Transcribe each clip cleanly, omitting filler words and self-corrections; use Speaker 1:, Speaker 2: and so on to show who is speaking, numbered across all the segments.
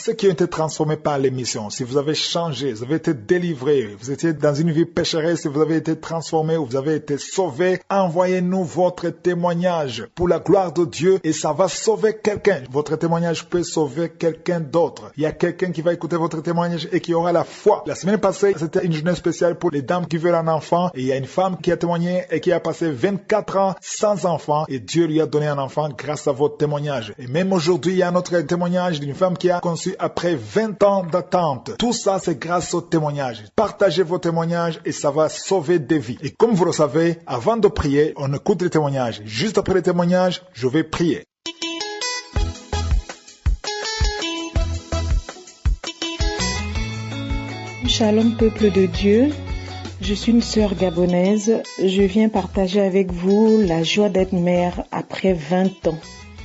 Speaker 1: ceux qui ont été transformés par l'émission, si vous avez changé, vous avez été délivré, vous étiez dans une vie pécheresse, si vous avez été transformé ou vous avez été sauvé, envoyez-nous votre témoignage pour la gloire de Dieu et ça va sauver quelqu'un. Votre témoignage peut sauver quelqu'un d'autre. Il y a quelqu'un qui va écouter votre témoignage et qui aura la foi. La semaine passée, c'était une journée spéciale pour les dames qui veulent un enfant et il y a une femme qui a témoigné et qui a passé 24 ans sans enfant et Dieu lui a donné un enfant grâce à votre témoignage. Et même aujourd'hui, il y a un autre témoignage d'une femme qui a conçu après 20 ans d'attente. Tout ça, c'est grâce au témoignage. Partagez vos témoignages et ça va sauver des vies. Et comme vous le savez, avant de prier, on écoute les témoignages. Juste après les témoignages, je vais prier.
Speaker 2: Shalom peuple de Dieu, je suis une sœur gabonaise. Je viens partager avec vous la joie d'être mère après 20 ans.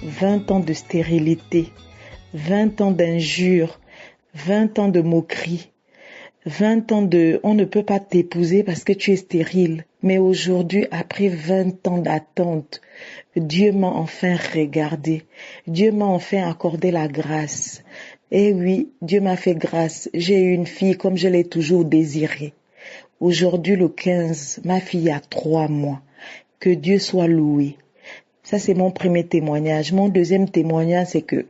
Speaker 2: 20 ans de stérilité, 20 ans d'injures, 20 ans de moqueries, 20 ans de « on ne peut pas t'épouser parce que tu es stérile ». Mais aujourd'hui, après 20 ans d'attente, Dieu m'a enfin regardé. Dieu m'a enfin accordé la grâce. Et oui, Dieu m'a fait grâce. J'ai eu une fille comme je l'ai toujours désirée. Aujourd'hui, le 15, ma fille a 3 mois. Que Dieu soit loué. Ça, c'est mon premier témoignage. Mon deuxième témoignage, c'est que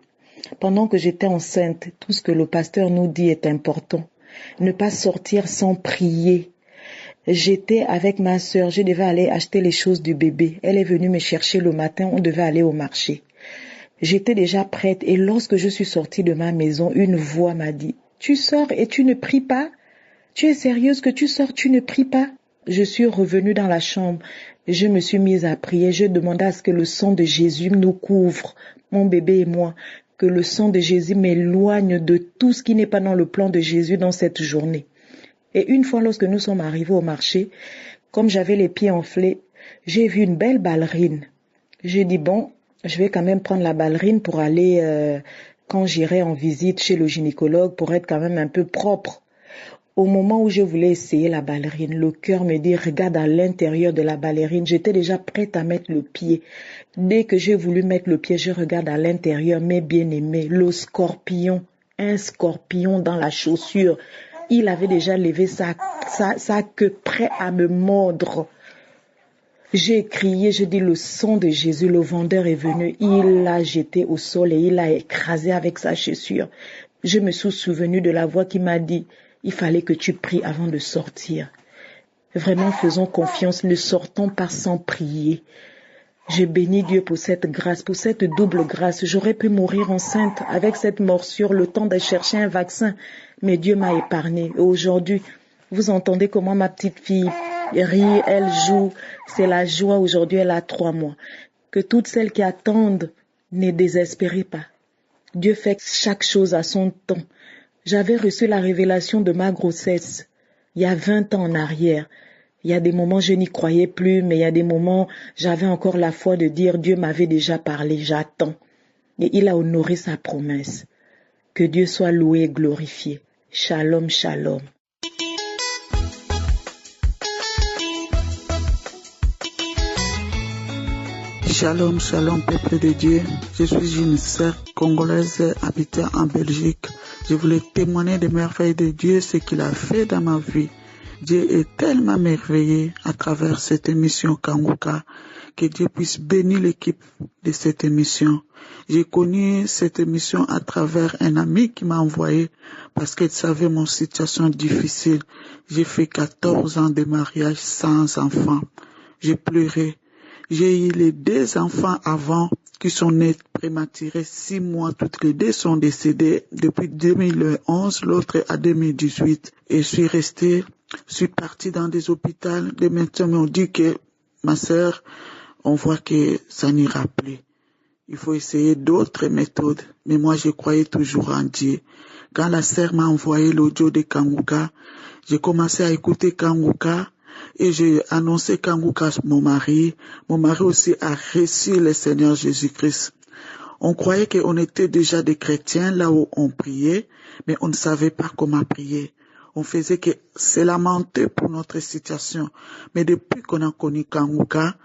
Speaker 2: pendant que j'étais enceinte, tout ce que le pasteur nous dit est important. Ne pas sortir sans prier. J'étais avec ma sœur, je devais aller acheter les choses du bébé. Elle est venue me chercher le matin, on devait aller au marché. J'étais déjà prête et lorsque je suis sortie de ma maison, une voix m'a dit « Tu sors et tu ne pries pas? Tu es sérieuse que tu sors, tu ne pries pas ?» Je suis revenue dans la chambre. Je me suis mise à prier. Je demandais à ce que le sang de Jésus nous couvre, mon bébé et moi. Que le sang de Jésus m'éloigne de tout ce qui n'est pas dans le plan de Jésus dans cette journée. Et une fois, lorsque nous sommes arrivés au marché, comme j'avais les pieds enflés, j'ai vu une belle ballerine. J'ai dit, bon, je vais quand même prendre la ballerine pour aller, quand j'irai en visite chez le gynécologue, pour être quand même un peu propre. Au moment où je voulais essayer la ballerine, le cœur me dit, regarde à l'intérieur de la ballerine. J'étais déjà prête à mettre le pied. Dès que j'ai voulu mettre le pied, je regarde à l'intérieur, mes bien-aimés, le scorpion, un scorpion dans la chaussure. Il avait déjà levé sa queue prêt à me mordre. J'ai crié, je dis, le sang de Jésus, le vendeur est venu. Il l'a jeté au sol et il l'a écrasé avec sa chaussure. Je me suis souvenu de la voix qui m'a dit, il fallait que tu pries avant de sortir. Vraiment, faisons confiance, ne sortons pas sans prier. Je bénis Dieu pour cette grâce, pour cette double grâce. J'aurais pu mourir enceinte avec cette morsure, le temps de chercher un vaccin. Mais Dieu m'a épargné. Et aujourd'hui, vous entendez comment ma petite fille rit, elle joue. C'est la joie. Aujourd'hui, elle a 3 mois. Que toutes celles qui attendent, ne désespérez pas. Dieu fait chaque chose à son temps. J'avais reçu la révélation de ma grossesse il y a 20 ans en arrière. Il y a des moments, je n'y croyais plus, mais il y a des moments, j'avais encore la foi de dire, Dieu m'avait déjà parlé, j'attends. Et il a honoré sa promesse. Que Dieu soit loué et glorifié. Shalom, shalom.
Speaker 3: Shalom, shalom, peuple de Dieu. Je suis une sœur congolaise habitant en Belgique. Je voulais témoigner des merveilles de Dieu, ce qu'il a fait dans ma vie. Dieu est tellement merveilleux à travers cette émission Kanguka, que Dieu puisse bénir l'équipe de cette émission. J'ai connu cette émission à travers un ami qui m'a envoyé parce qu'il savait mon situation difficile. J'ai fait 14 ans de mariage sans enfant. J'ai pleuré. J'ai eu les 2 enfants avant qui sont nés prématurés, 6 mois. Toutes les 2 sont décédées depuis 2011, l'autre à 2018. Et je suis partie dans des hôpitaux. Les médecins m'ont dit que ma sœur, on voit que ça n'ira plus. Il faut essayer d'autres méthodes. Mais moi, je croyais toujours en Dieu. Quand la sœur m'a envoyé l'audio de Kanguka, j'ai commencé à écouter Kanguka. Et j'ai annoncé Kanguka à mon mari. Mon mari aussi a reçu le Seigneur Jésus-Christ. On croyait qu'on était déjà des chrétiens là où on priait, mais on ne savait pas comment prier. On faisait que se lamenter pour notre situation. Mais depuis qu'on a connu Kanguka,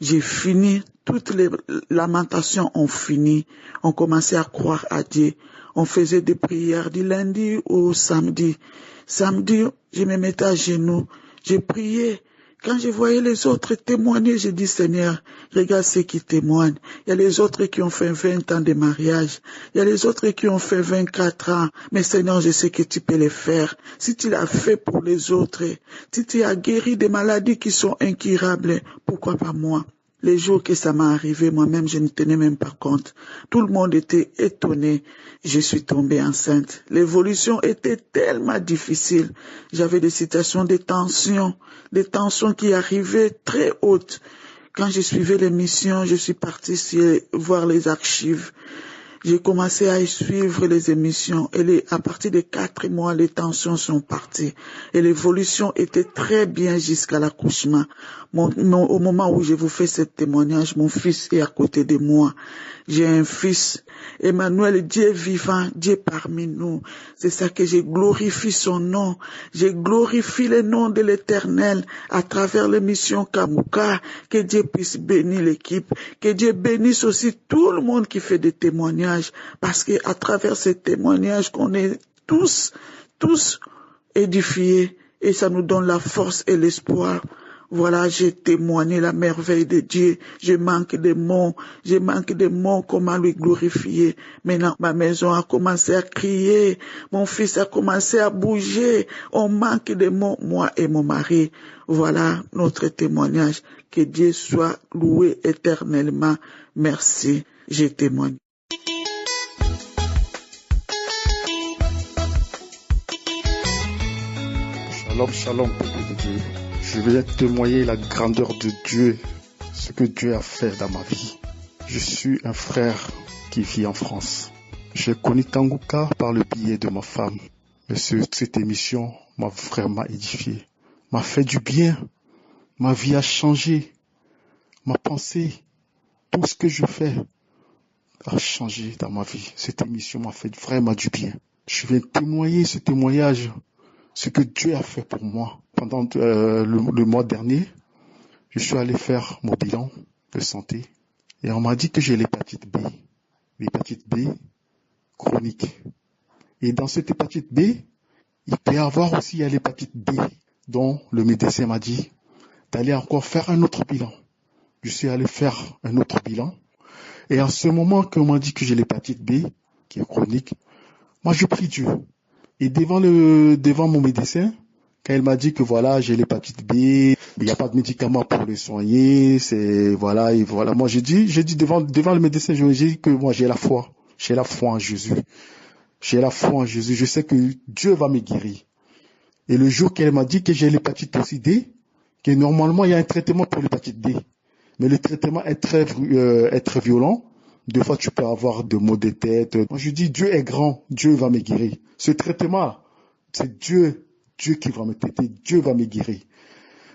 Speaker 3: j'ai fini, toutes les lamentations ont fini. On commençait à croire à Dieu. On faisait des prières du lundi au samedi. Samedi, je me mettais à genoux, je priais. Quand je voyais les autres témoigner, je dis, Seigneur, regarde ceux qui témoignent. Il y a les autres qui ont fait 20 ans de mariage. Il y a les autres qui ont fait 24 ans. Mais Seigneur, je sais que tu peux les faire. Si tu l'as fait pour les autres, si tu as guéri des maladies qui sont incurables, pourquoi pas moi? Les jours que ça m'est arrivé, moi-même, je ne tenais même pas compte. Tout le monde était étonné. Je suis tombée enceinte. L'évolution était tellement difficile. J'avais des situations de tension, des tensions qui arrivaient très hautes. Quand je suivais l'émission, je suis partie voir les archives. J'ai commencé à suivre les émissions et à partir de 4 mois, les tensions sont parties. Et l'évolution était très bien jusqu'à l'accouchement. Au moment où je vous fais ce témoignage, mon fils est à côté de moi. J'ai un fils, Emmanuel, Dieu vivant, Dieu parmi nous. C'est ça que je glorifie son nom. Je glorifie le nom de l'Éternel à travers l'émission Kamouka. Que Dieu puisse bénir l'équipe. Que Dieu bénisse aussi tout le monde qui fait des témoignages. Parce que à travers ces témoignages qu'on est tous édifiés et ça nous donne la force et l'espoir. Voilà, j'ai témoigné la merveille de Dieu. Je manque de mots, comment lui glorifier. Maintenant, ma maison a commencé à crier. Mon fils a commencé à bouger. On manque de mots, moi et mon mari. Voilà notre témoignage. Que Dieu soit loué éternellement. Merci. Je témoigne.
Speaker 4: Shalom, shalom, peuple de Dieu. Je vais témoigner la grandeur de Dieu, ce que Dieu a fait dans ma vie. Je suis un frère qui vit en France. J'ai connu Tangouka par le biais de ma femme. Mais cette émission m'a vraiment édifié, m'a fait du bien. Ma vie a changé. Ma pensée, tout ce que je fais a changé dans ma vie. Cette émission m'a fait vraiment du bien. Je vais témoigner ce témoignage, ce que Dieu a fait pour moi. Pendant le mois dernier, je suis allé faire mon bilan de santé et on m'a dit que j'ai l'hépatite B chronique. Et dans cette hépatite B, il peut y avoir aussi l'hépatite B, dont le médecin m'a dit d'aller encore faire un autre bilan. Je suis allé faire un autre bilan et en ce moment qu'on m'a dit que j'ai l'hépatite B, qui est chronique, moi je prie Dieu. Et devant mon médecin, quand elle m'a dit que voilà, j'ai l'hépatite B, il n'y a pas de médicaments pour le soigner, et voilà. Moi, j'ai dit devant le médecin, j'ai dit que moi, j'ai la foi en Jésus. J'ai la foi en Jésus. Je sais que Dieu va me guérir. Et le jour qu'elle m'a dit que j'ai l'hépatite aussi D, que normalement, il y a un traitement pour l'hépatite D. Mais le traitement est très violent. Des fois, tu peux avoir des maux de tête. Moi, je dis, Dieu est grand. Dieu va me guérir. Ce traitement, c'est Dieu qui va me traiter. Dieu va me guérir.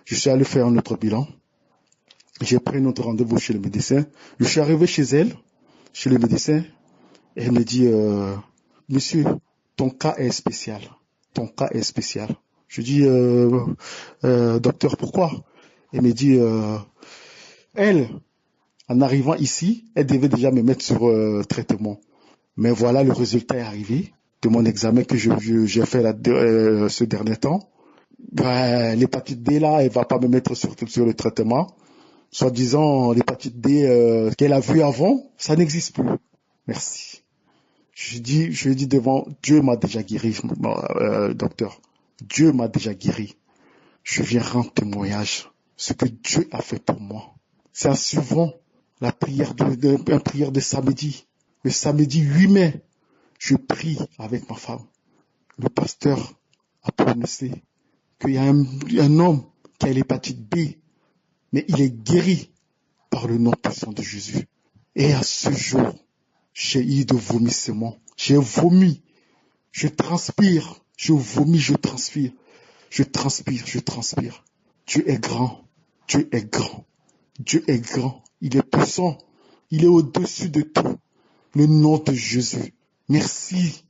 Speaker 4: Je suis allé faire un autre bilan. J'ai pris notre rendez-vous chez le médecin. Je suis arrivé chez le médecin. Et elle me dit, monsieur, ton cas est spécial. Je dis, docteur, pourquoi? Elle me dit, en arrivant ici, elle devait déjà me mettre sur traitement. Mais voilà, le résultat est arrivé de mon examen que j'ai fait ce dernier temps. L'hépatite D, là, elle va pas me mettre sur le traitement. Soi-disant, l'hépatite D qu'elle a vue avant, ça n'existe plus. Merci. Je dis devant, Dieu m'a déjà guéri, docteur. Dieu m'a déjà guéri. Je viens rendre témoignage ce que Dieu a fait pour moi. C'est en suivant la prière de samedi. Le samedi 8 mai, je prie avec ma femme. Le pasteur a prononcé qu'il y a un homme qui a l'hépatite B, mais il est guéri par le nom puissant de Jésus. Et à ce jour, j'ai eu de vomissements. J'ai vomi. Je transpire. Je vomis, je transpire. Je transpire. Dieu est grand. Dieu est grand. Dieu est grand. Il est puissant. Il est au-dessus de tout. Le nom de Jésus. Merci.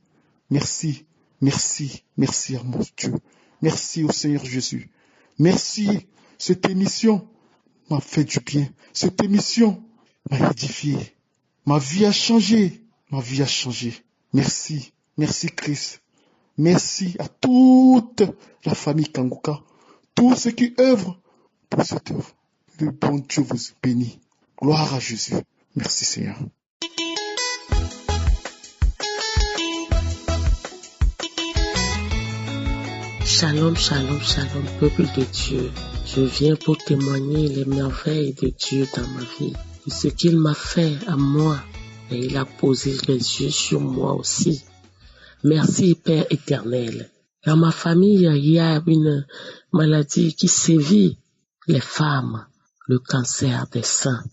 Speaker 4: Merci. Merci. Merci à mon Dieu. Merci au Seigneur Jésus. Merci. Cette émission m'a fait du bien. Cette émission m'a édifié. Ma vie a changé. Ma vie a changé. Merci, merci Christ. Merci à toute la famille Kanguka, tous ceux qui œuvrent pour cette œuvre. Le bon Dieu vous bénit. Gloire à Jésus. Merci Seigneur.
Speaker 5: Shalom, shalom, shalom, peuple de Dieu. Je viens pour témoigner les merveilles de Dieu dans ma vie, de ce qu'il m'a fait à moi, et il a posé les yeux sur moi aussi. Merci Père éternel. Dans ma famille, il y a une maladie qui sévit les femmes, le cancer des seins.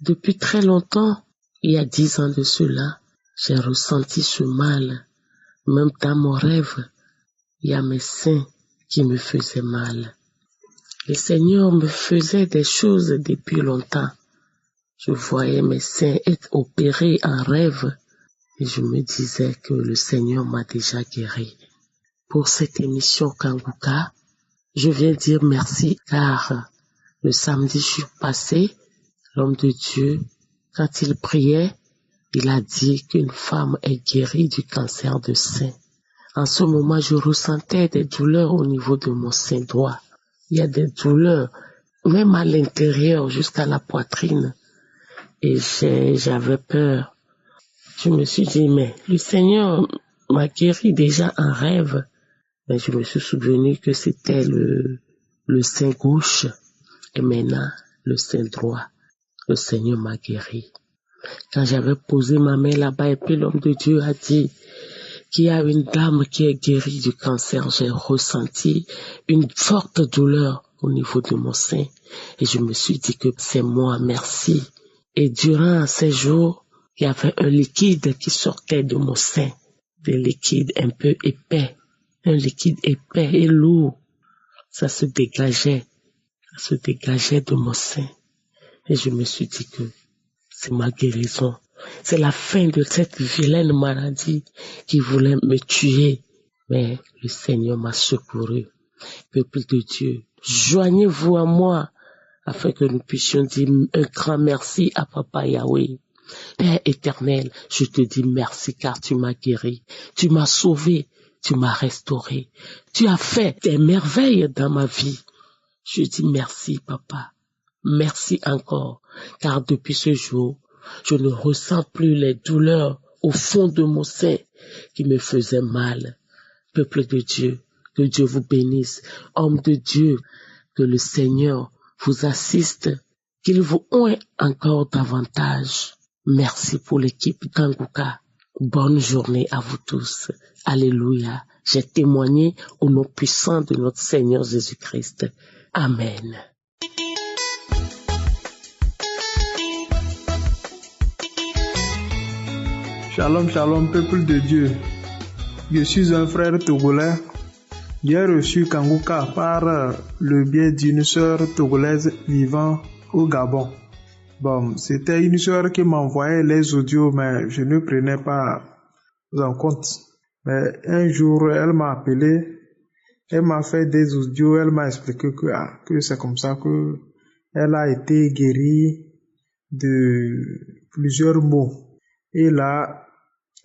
Speaker 5: Depuis très longtemps, il y a 10 ans de cela, j'ai ressenti ce mal. Même dans mon rêve, il y a mes seins qui me faisaient mal. Le Seigneur me faisait des choses depuis longtemps. Je voyais mes seins être opérés en rêve et je me disais que le Seigneur m'a déjà guéri. Pour cette émission Kanguka, je viens dire merci car le samedi passé, l'homme de Dieu, quand il priait, il a dit qu'une femme est guérie du cancer de sein. En ce moment, je ressentais des douleurs au niveau de mon sein droit. Il y a des douleurs, même à l'intérieur, jusqu'à la poitrine. Et j'avais peur. Je me suis dit, mais le Seigneur m'a guéri déjà en rêve. Mais je me suis souvenu que c'était le sein gauche et maintenant le sein droit. Le Seigneur m'a guéri. Quand j'avais posé ma main là-bas et puis l'homme de Dieu a dit qu'il y a une dame qui est guérie du cancer, j'ai ressenti une forte douleur au niveau de mon sein et je me suis dit que c'est moi, merci. Et durant ces jours, il y avait un liquide qui sortait de mon sein, des liquides un peu épais, un liquide épais et lourd. Ça se dégageait de mon sein. Et je me suis dit que c'est ma guérison. C'est la fin de cette vilaine maladie qui voulait me tuer. Mais le Seigneur m'a secouru. Peuple de Dieu, joignez-vous à moi afin que nous puissions dire un grand merci à Papa Yahweh. Père éternel, je te dis merci car tu m'as guéri, tu m'as sauvé, tu m'as restauré, tu as fait des merveilles dans ma vie. Je dis merci Papa, merci encore, car depuis ce jour, je ne ressens plus les douleurs au fond de mon sein qui me faisaient mal. Peuple de Dieu, que Dieu vous bénisse, homme de Dieu, que le Seigneur vous assiste, qu'il vous oint encore davantage. Merci pour l'équipe Kanguka. Bonne journée à vous tous. Alléluia. J'ai témoigné au nom puissant de notre Seigneur Jésus-Christ. Amen.
Speaker 6: Shalom, shalom, peuple de Dieu. Je suis un frère togolais. J'ai reçu Kanguka par le biais d'une sœur togolaise vivant au Gabon. Bon, c'était une sœur qui m'envoyait les audios, mais je ne prenais pas en compte. Mais un jour, elle m'a appelé, elle m'a fait des audios, elle m'a expliqué que c'est comme ça que elle a été guérie de plusieurs maux. Et là,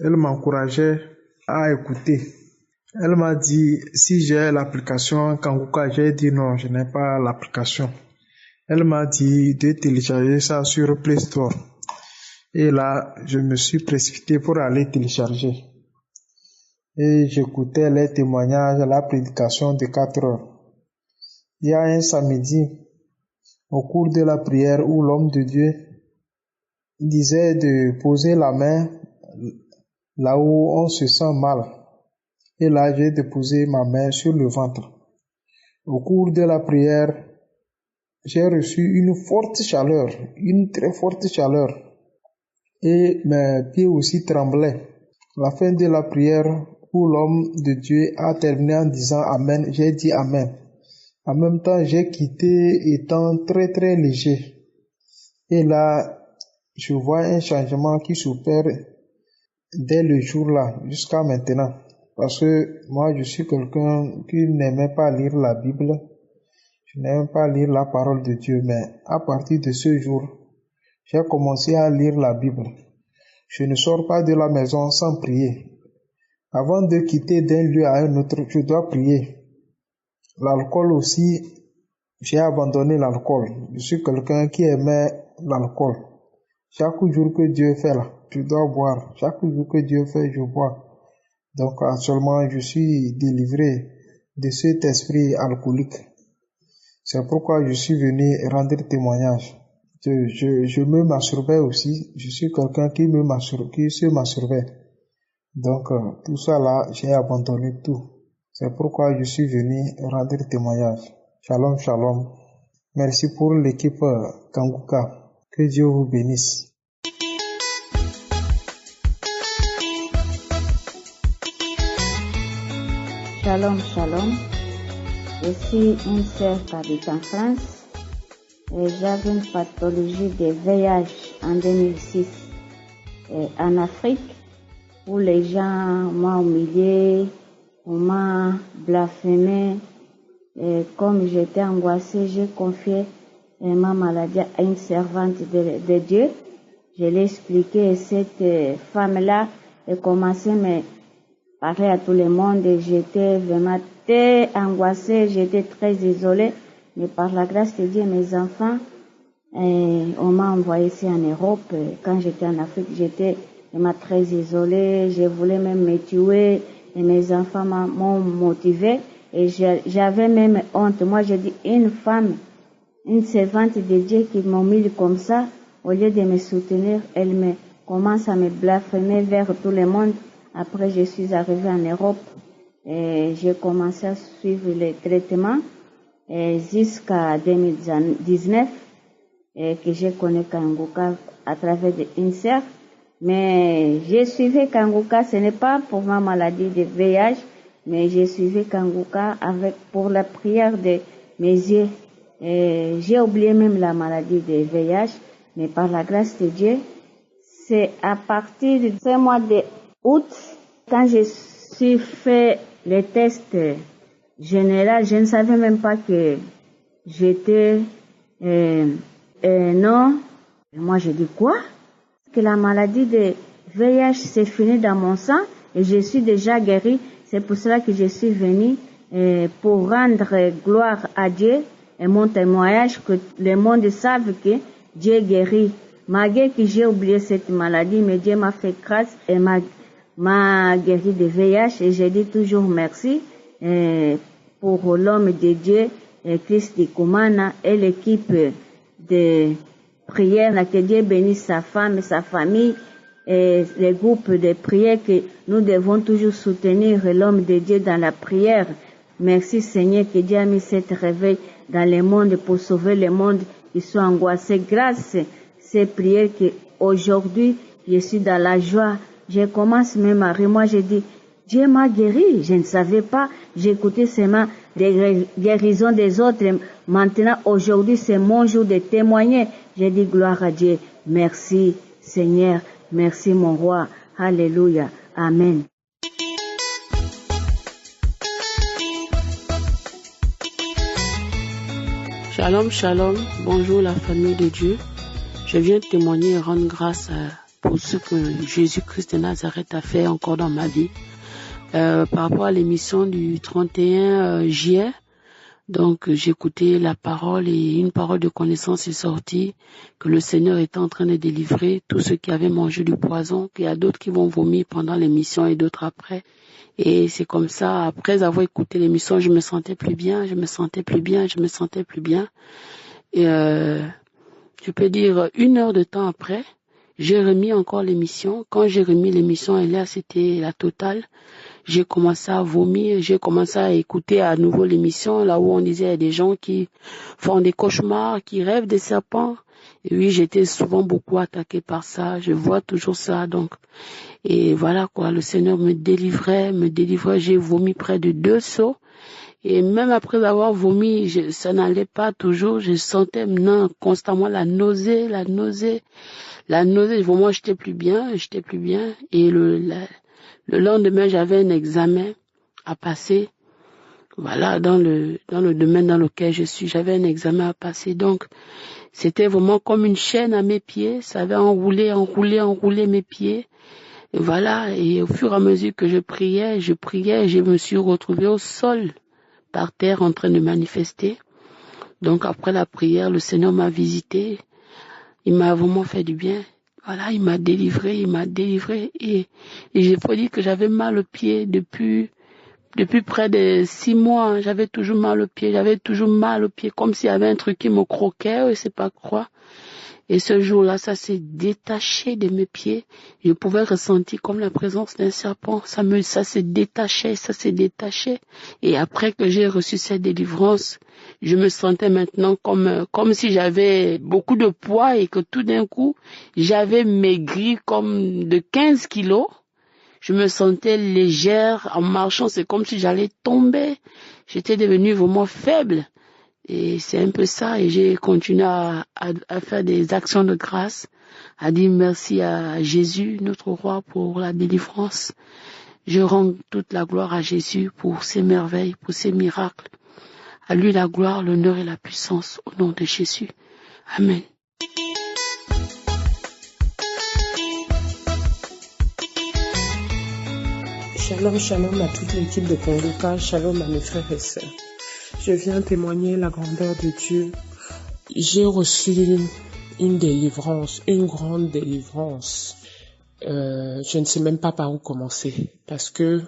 Speaker 6: elle m'encourageait à écouter. Elle m'a dit, si j'ai l'application Kanguka, j'ai dit non, je n'ai pas l'application. Elle m'a dit de télécharger ça sur Play Store. Et là, je me suis précipité pour aller télécharger. Et j'écoutais les témoignages, la prédication de 4 heures. Il y a un samedi, au cours de la prière, où l'homme de Dieu disait de poser la main là où on se sent mal. Et là, j'ai déposé ma main sur le ventre. Au cours de la prière, j'ai reçu une forte chaleur, une très forte chaleur. Et mes pieds aussi tremblaient. À la fin de la prière, où l'homme de Dieu a terminé en disant Amen, j'ai dit Amen. En même temps, j'ai quitté étant très très léger. Et là, je vois un changement qui s'opère dès le jour-là jusqu'à maintenant. Parce que moi, je suis quelqu'un qui n'aimait pas lire la Bible. Je n'aime pas lire la parole de Dieu. Mais à partir de ce jour, j'ai commencé à lire la Bible. Je ne sors pas de la maison sans prier. Avant de quitter d'un lieu à un autre, je dois prier. L'alcool aussi, j'ai abandonné l'alcool. Je suis quelqu'un qui aimait l'alcool. Chaque jour que Dieu fait là, je dois boire. Chaque jour que Dieu fait, je bois. Donc actuellement, je suis délivré de cet esprit alcoolique. C'est pourquoi je suis venu rendre témoignage. Je me masturbais aussi. Je suis quelqu'un qui se masturbait. Donc tout ça là, j'ai abandonné tout. C'est pourquoi je suis venu rendre témoignage. Shalom, shalom. Merci pour l'équipe Kanguka. Que Dieu vous bénisse.
Speaker 7: Shalom, shalom. Je suis une sœur qui habite en France et j'avais une pathologie de VIH en 2006 en Afrique où les gens m'ont humilié, on m'a blasphémé. Et comme j'étais angoissée, j'ai confié ma maladie à une servante de Dieu. Je l'ai expliqué et cette femme-là a commencé à me parler à tout le monde et j'étais vraiment très angoissée, j'étais très isolée. Mais par la grâce de Dieu, mes enfants, on m'a envoyé ici en Europe. Quand j'étais en Afrique, j'étais vraiment très isolée, je voulais même me tuer et mes enfants m'ont motivée et j'avais même honte. Moi, j'ai dit, une femme, une servante de Dieu qui m'humilie comme ça, au lieu de me soutenir, elle me commence à me blasphémer vers tout le monde. Après, je suis arrivée en Europe et j'ai commencé à suivre les traitements jusqu'à 2019 et que j'ai connu Kanguka à travers une sœur. Mais j'ai suivi Kanguka, ce n'est pas pour ma maladie de VIH, mais j'ai suivi Kanguka pour la prière de mes yeux. Et j'ai oublié même la maladie de VIH, mais par la grâce de Dieu, c'est à partir de ce mois d'août, quand je suis fait les tests généraux, je ne savais même pas que j'étais non. Moi, je dis quoi? Que la maladie de VIH s'est finie dans mon sang et je suis déjà guérie. C'est pour cela que je suis venue pour rendre gloire à Dieu et mon témoignage que le monde sache que Dieu guérit. Malgré que j'ai oublié cette maladie, mais Dieu m'a fait grâce et m'a guéri de VIH et je dis toujours merci pour l'homme de Dieu, Christ Kumana et l'équipe de prière, que Dieu bénisse sa femme et sa famille et les groupes de prière que nous devons toujours soutenir l'homme de Dieu dans la prière. Merci Seigneur que Dieu a mis cette réveil dans le monde pour sauver le monde qui soit angoissé. Grâce à ces prières qu'aujourd'hui je suis dans la joie. Je commence même à rire. Moi, j'ai dit, Dieu m'a guéri. Je ne savais pas. J'écoutais seulement des guérisons des autres. Maintenant, aujourd'hui, c'est mon jour de témoigner. J'ai dit, gloire à Dieu. Merci, Seigneur. Merci, mon roi. Alléluia. Amen.
Speaker 5: Shalom, shalom. Bonjour, la famille de Dieu. Je viens témoigner et rendre grâce pour ce que Jésus-Christ de Nazareth a fait encore dans ma vie. Par rapport à l'émission du 31 juillet, donc j'ai écouté la parole et une parole de connaissance est sortie, que le Seigneur est en train de délivrer tous ceux qui avaient mangé du poison, qu'il y a d'autres qui vont vomir pendant l'émission et d'autres après. Et c'est comme ça, après avoir écouté l'émission, je me sentais plus bien. Et je peux dire 1 heure de temps après, j'ai remis encore l'émission. Quand j'ai remis l'émission, et là c'était la totale. J'ai commencé à vomir, j'ai commencé à écouter à nouveau l'émission, là où on disait il y a des gens qui font des cauchemars, qui rêvent des serpents. Et oui, j'étais souvent beaucoup attaquée par ça, je vois toujours ça, donc. Et voilà quoi, le Seigneur me délivrait, j'ai vomi près de 2 seaux. Et même après avoir vomi, ça n'allait pas toujours, je sentais maintenant constamment la nausée. Vraiment, j'étais plus bien. Et le lendemain, j'avais un examen à passer. Voilà, dans le domaine dans lequel je suis, j'avais un examen à passer. Donc, c'était vraiment comme une chaîne à mes pieds. Ça avait enroulé mes pieds. Et voilà, et au fur et à mesure que je priais, je me suis retrouvée au sol, par terre, en train de manifester. Donc après la prière, le Seigneur m'a visité. Il m'a vraiment fait du bien. Voilà, il m'a délivré. Et j'ai faut dire que j'avais mal au pied depuis près de 6 mois. J'avais toujours mal au pied, comme s'il y avait un truc qui me croquait, je sais pas quoi. Et ce jour-là, ça s'est détaché de mes pieds. Je pouvais ressentir comme la présence d'un serpent. Ça s'est détaché. Et après que j'ai reçu cette délivrance, je me sentais maintenant comme si j'avais beaucoup de poids et que tout d'un coup, j'avais maigri comme de 15 kilos. Je me sentais légère en marchant. C'est comme si j'allais tomber. J'étais devenue vraiment faible. Et c'est un peu ça, et j'ai continué à faire des actions de grâce, à dire merci à Jésus, notre roi, pour la délivrance. Je rends toute la gloire à Jésus pour ses merveilles, pour ses miracles. À lui la gloire, l'honneur et la puissance, au nom de Jésus. Amen.
Speaker 8: Shalom, shalom à toute l'équipe de Congoka, shalom à mes frères et sœurs. Je viens témoigner la grandeur de Dieu. J'ai reçu une délivrance, une grande délivrance. Je ne sais même pas par où commencer parce que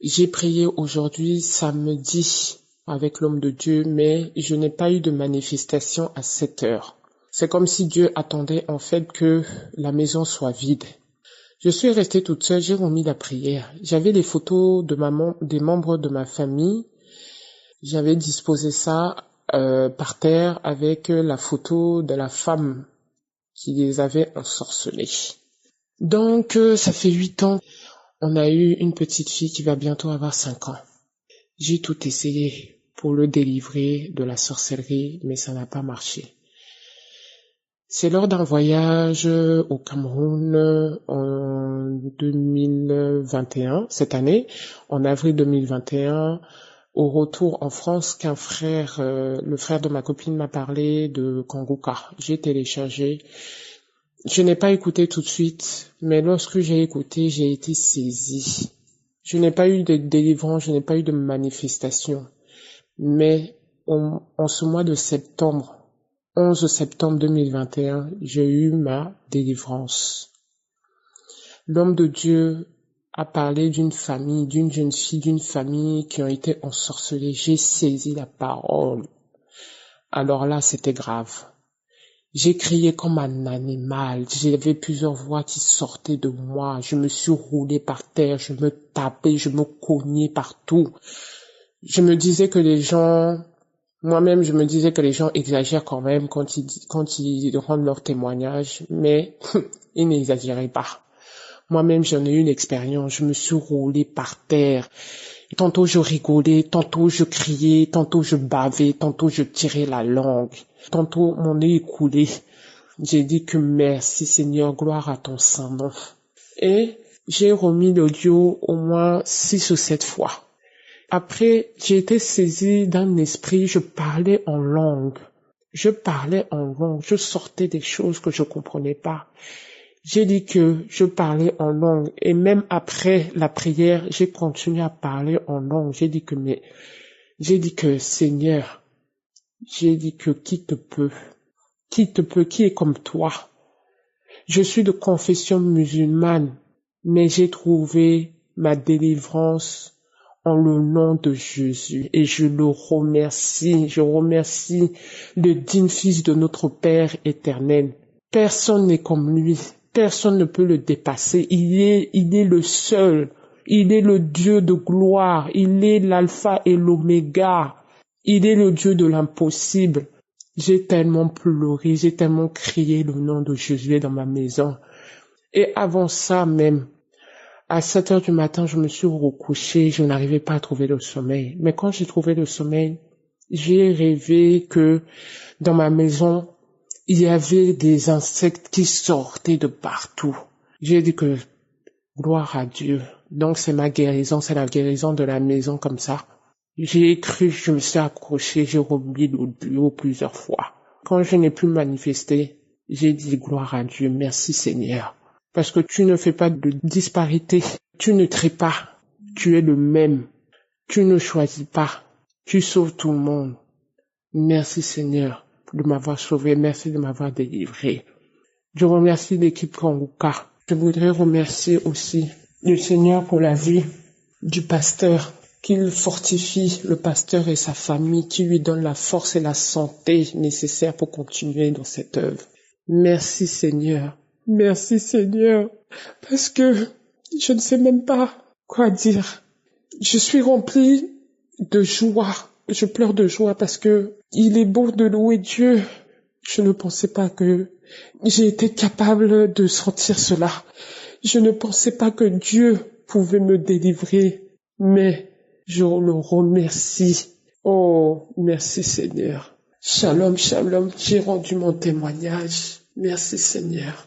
Speaker 8: j'ai prié aujourd'hui samedi avec l'homme de Dieu, mais je n'ai pas eu de manifestation à 7 heures. C'est comme si Dieu attendait en fait que la maison soit vide. Je suis restée toute seule, j'ai remis la prière. J'avais les photos des membres de ma famille. J'avais disposé ça par terre avec la photo de la femme qui les avait ensorcelés. Donc, ça fait 8 ans. On a eu une petite fille qui va bientôt avoir 5 ans. J'ai tout essayé pour le délivrer de la sorcellerie, mais ça n'a pas marché. C'est lors d'un voyage au Cameroun en 2021, cette année, en avril 2021, au retour en France qu'un frère, le frère de ma copine m'a parlé de Congoka. J'ai téléchargé. Je n'ai pas écouté tout de suite, mais lorsque j'ai écouté, j'ai été saisie. Je n'ai pas eu de délivrance, je n'ai pas eu de manifestation. Mais en ce mois de septembre, 11 septembre 2021, j'ai eu ma délivrance. L'homme de Dieu a parlé d'une famille, d'une jeune fille, d'une famille qui ont été ensorcelées. J'ai saisi la parole. Alors là, c'était grave. J'ai crié comme un animal. J'avais plusieurs voix qui sortaient de moi. Je me suis roulée par terre, je me tapais, je me cognais partout. Je me disais que les gens, moi-même, je me disais que les gens exagèrent quand même quand ils rendent leur témoignage, mais ils n'exagéraient pas. Moi-même, j'en ai eu une expérience. Je me suis roulée par terre. Tantôt je rigolais, tantôt je criais, tantôt je bavais, tantôt je tirais la langue. Tantôt mon nez coulait. J'ai dit que merci Seigneur, gloire à ton saint nom. Et j'ai remis l'audio au moins 6 ou 7 fois. Après, j'ai été saisie d'un esprit, je parlais en langue. Je sortais des choses que je comprenais pas. J'ai dit que je parlais en langue et même après la prière, j'ai continué à parler en langue. J'ai dit que Seigneur, j'ai dit que qui te peut, qui est comme toi. Je suis de confession musulmane, mais j'ai trouvé ma délivrance en le nom de Jésus et je le remercie. Je remercie le digne Fils de notre Père éternel. Personne n'est comme lui. Personne ne peut le dépasser. Il est le seul. Il est le Dieu de gloire. Il est l'alpha et l'oméga. Il est le Dieu de l'impossible. J'ai tellement pleuré, j'ai tellement crié le nom de Jésus dans ma maison. Et avant ça même, à 7 heures du matin, je me suis recouchée, je n'arrivais pas à trouver le sommeil. Mais quand j'ai trouvé le sommeil, j'ai rêvé que dans ma maison, il y avait des insectes qui sortaient de partout. J'ai dit que gloire à Dieu. Donc c'est ma guérison, c'est la guérison de la maison comme ça. J'ai cru, je me suis accroché, j'ai remis l'audio plusieurs fois. Quand je n'ai plus manifesté, j'ai dit gloire à Dieu, merci Seigneur. parce que tu ne fais pas de disparité. Tu ne tries pas. Tu es le même. Tu ne choisis pas. Tu sauves tout le monde. Merci Seigneur de m'avoir sauvé. Merci de m'avoir délivré. Je remercie l'équipe Kanguka. Je voudrais remercier aussi le Seigneur pour la vie du pasteur, qu'il fortifie le pasteur et sa famille, qui lui donne la force et la santé nécessaires pour continuer dans cette œuvre. Merci Seigneur. Merci Seigneur, parce que je ne sais même pas quoi dire. Je suis remplie de joie. Je pleure de joie parce que il est beau de louer Dieu. Je ne pensais pas que j'ai été capable de sentir cela. Je ne pensais pas que Dieu pouvait me délivrer, mais je le remercie. Oh, merci Seigneur. Shalom, shalom, j'ai rendu mon témoignage. Merci Seigneur.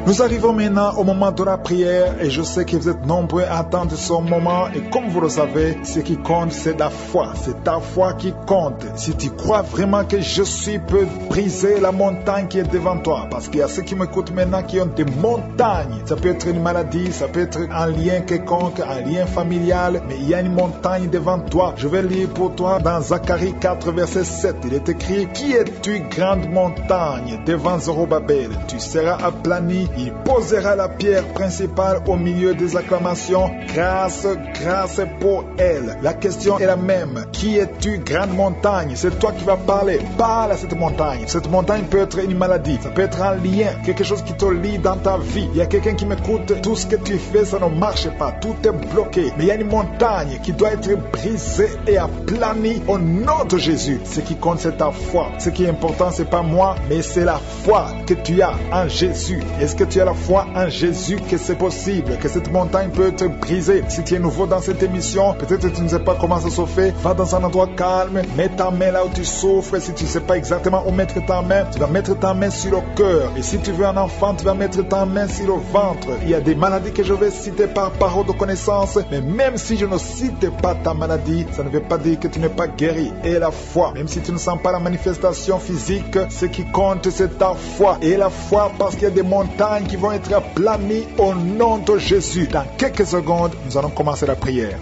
Speaker 1: Nous arrivons maintenant au moment de la prière et je sais que vous êtes nombreux à attendre ce moment et comme vous le savez, ce qui compte c'est la foi, c'est ta foi qui compte. Si tu crois vraiment que Jésus peut briser la montagne qui est devant toi, parce qu'il y a ceux qui m'écoutent maintenant qui ont des montagnes, ça peut être une maladie, ça peut être un lien quelconque, un lien familial, mais il y a une montagne devant toi. Je vais lire pour toi dans Zacharie 4 verset 7, il est écrit: Qui es-tu grande montagne devant Zorobabel? Tu seras aplani. Il posera la pierre principale au milieu des acclamations. Grâce, grâce pour elle. La question est la même. Qui es-tu, grande montagne? C'est toi qui vas parler. Parle à cette montagne. Cette montagne peut être une maladie. Ça peut être un lien. Quelque chose qui te lie dans ta vie. Il y a quelqu'un qui m'écoute. Tout ce que tu fais, ça ne marche pas. Tout est bloqué. Mais il y a une montagne qui doit être brisée et aplanie au nom de Jésus. Ce qui compte, c'est ta foi. Ce qui est important, c'est pas moi, mais c'est la foi que tu as en Jésus. Est-ce que tu as la foi en Jésus que c'est possible, que cette montagne peut être brisée? Si tu es nouveau dans cette émission, peut-être que tu ne sais pas comment ça se fait, va dans un endroit calme, mets ta main là où tu souffres. Si tu ne sais pas exactement où mettre ta main, tu vas mettre ta main sur le cœur. Et si tu veux un enfant, tu vas mettre ta main sur le ventre. Il y a des maladies que je vais citer par parole de connaissance, mais même si je ne cite pas ta maladie, ça ne veut pas dire que tu n'es pas guéri. Et la foi, même si tu ne sens pas la manifestation physique, ce qui compte c'est ta foi. Et la foi parce qu'il y a des montagnes qui vont être aplanies au nom de Jésus. Dans quelques secondes, nous allons commencer la prière.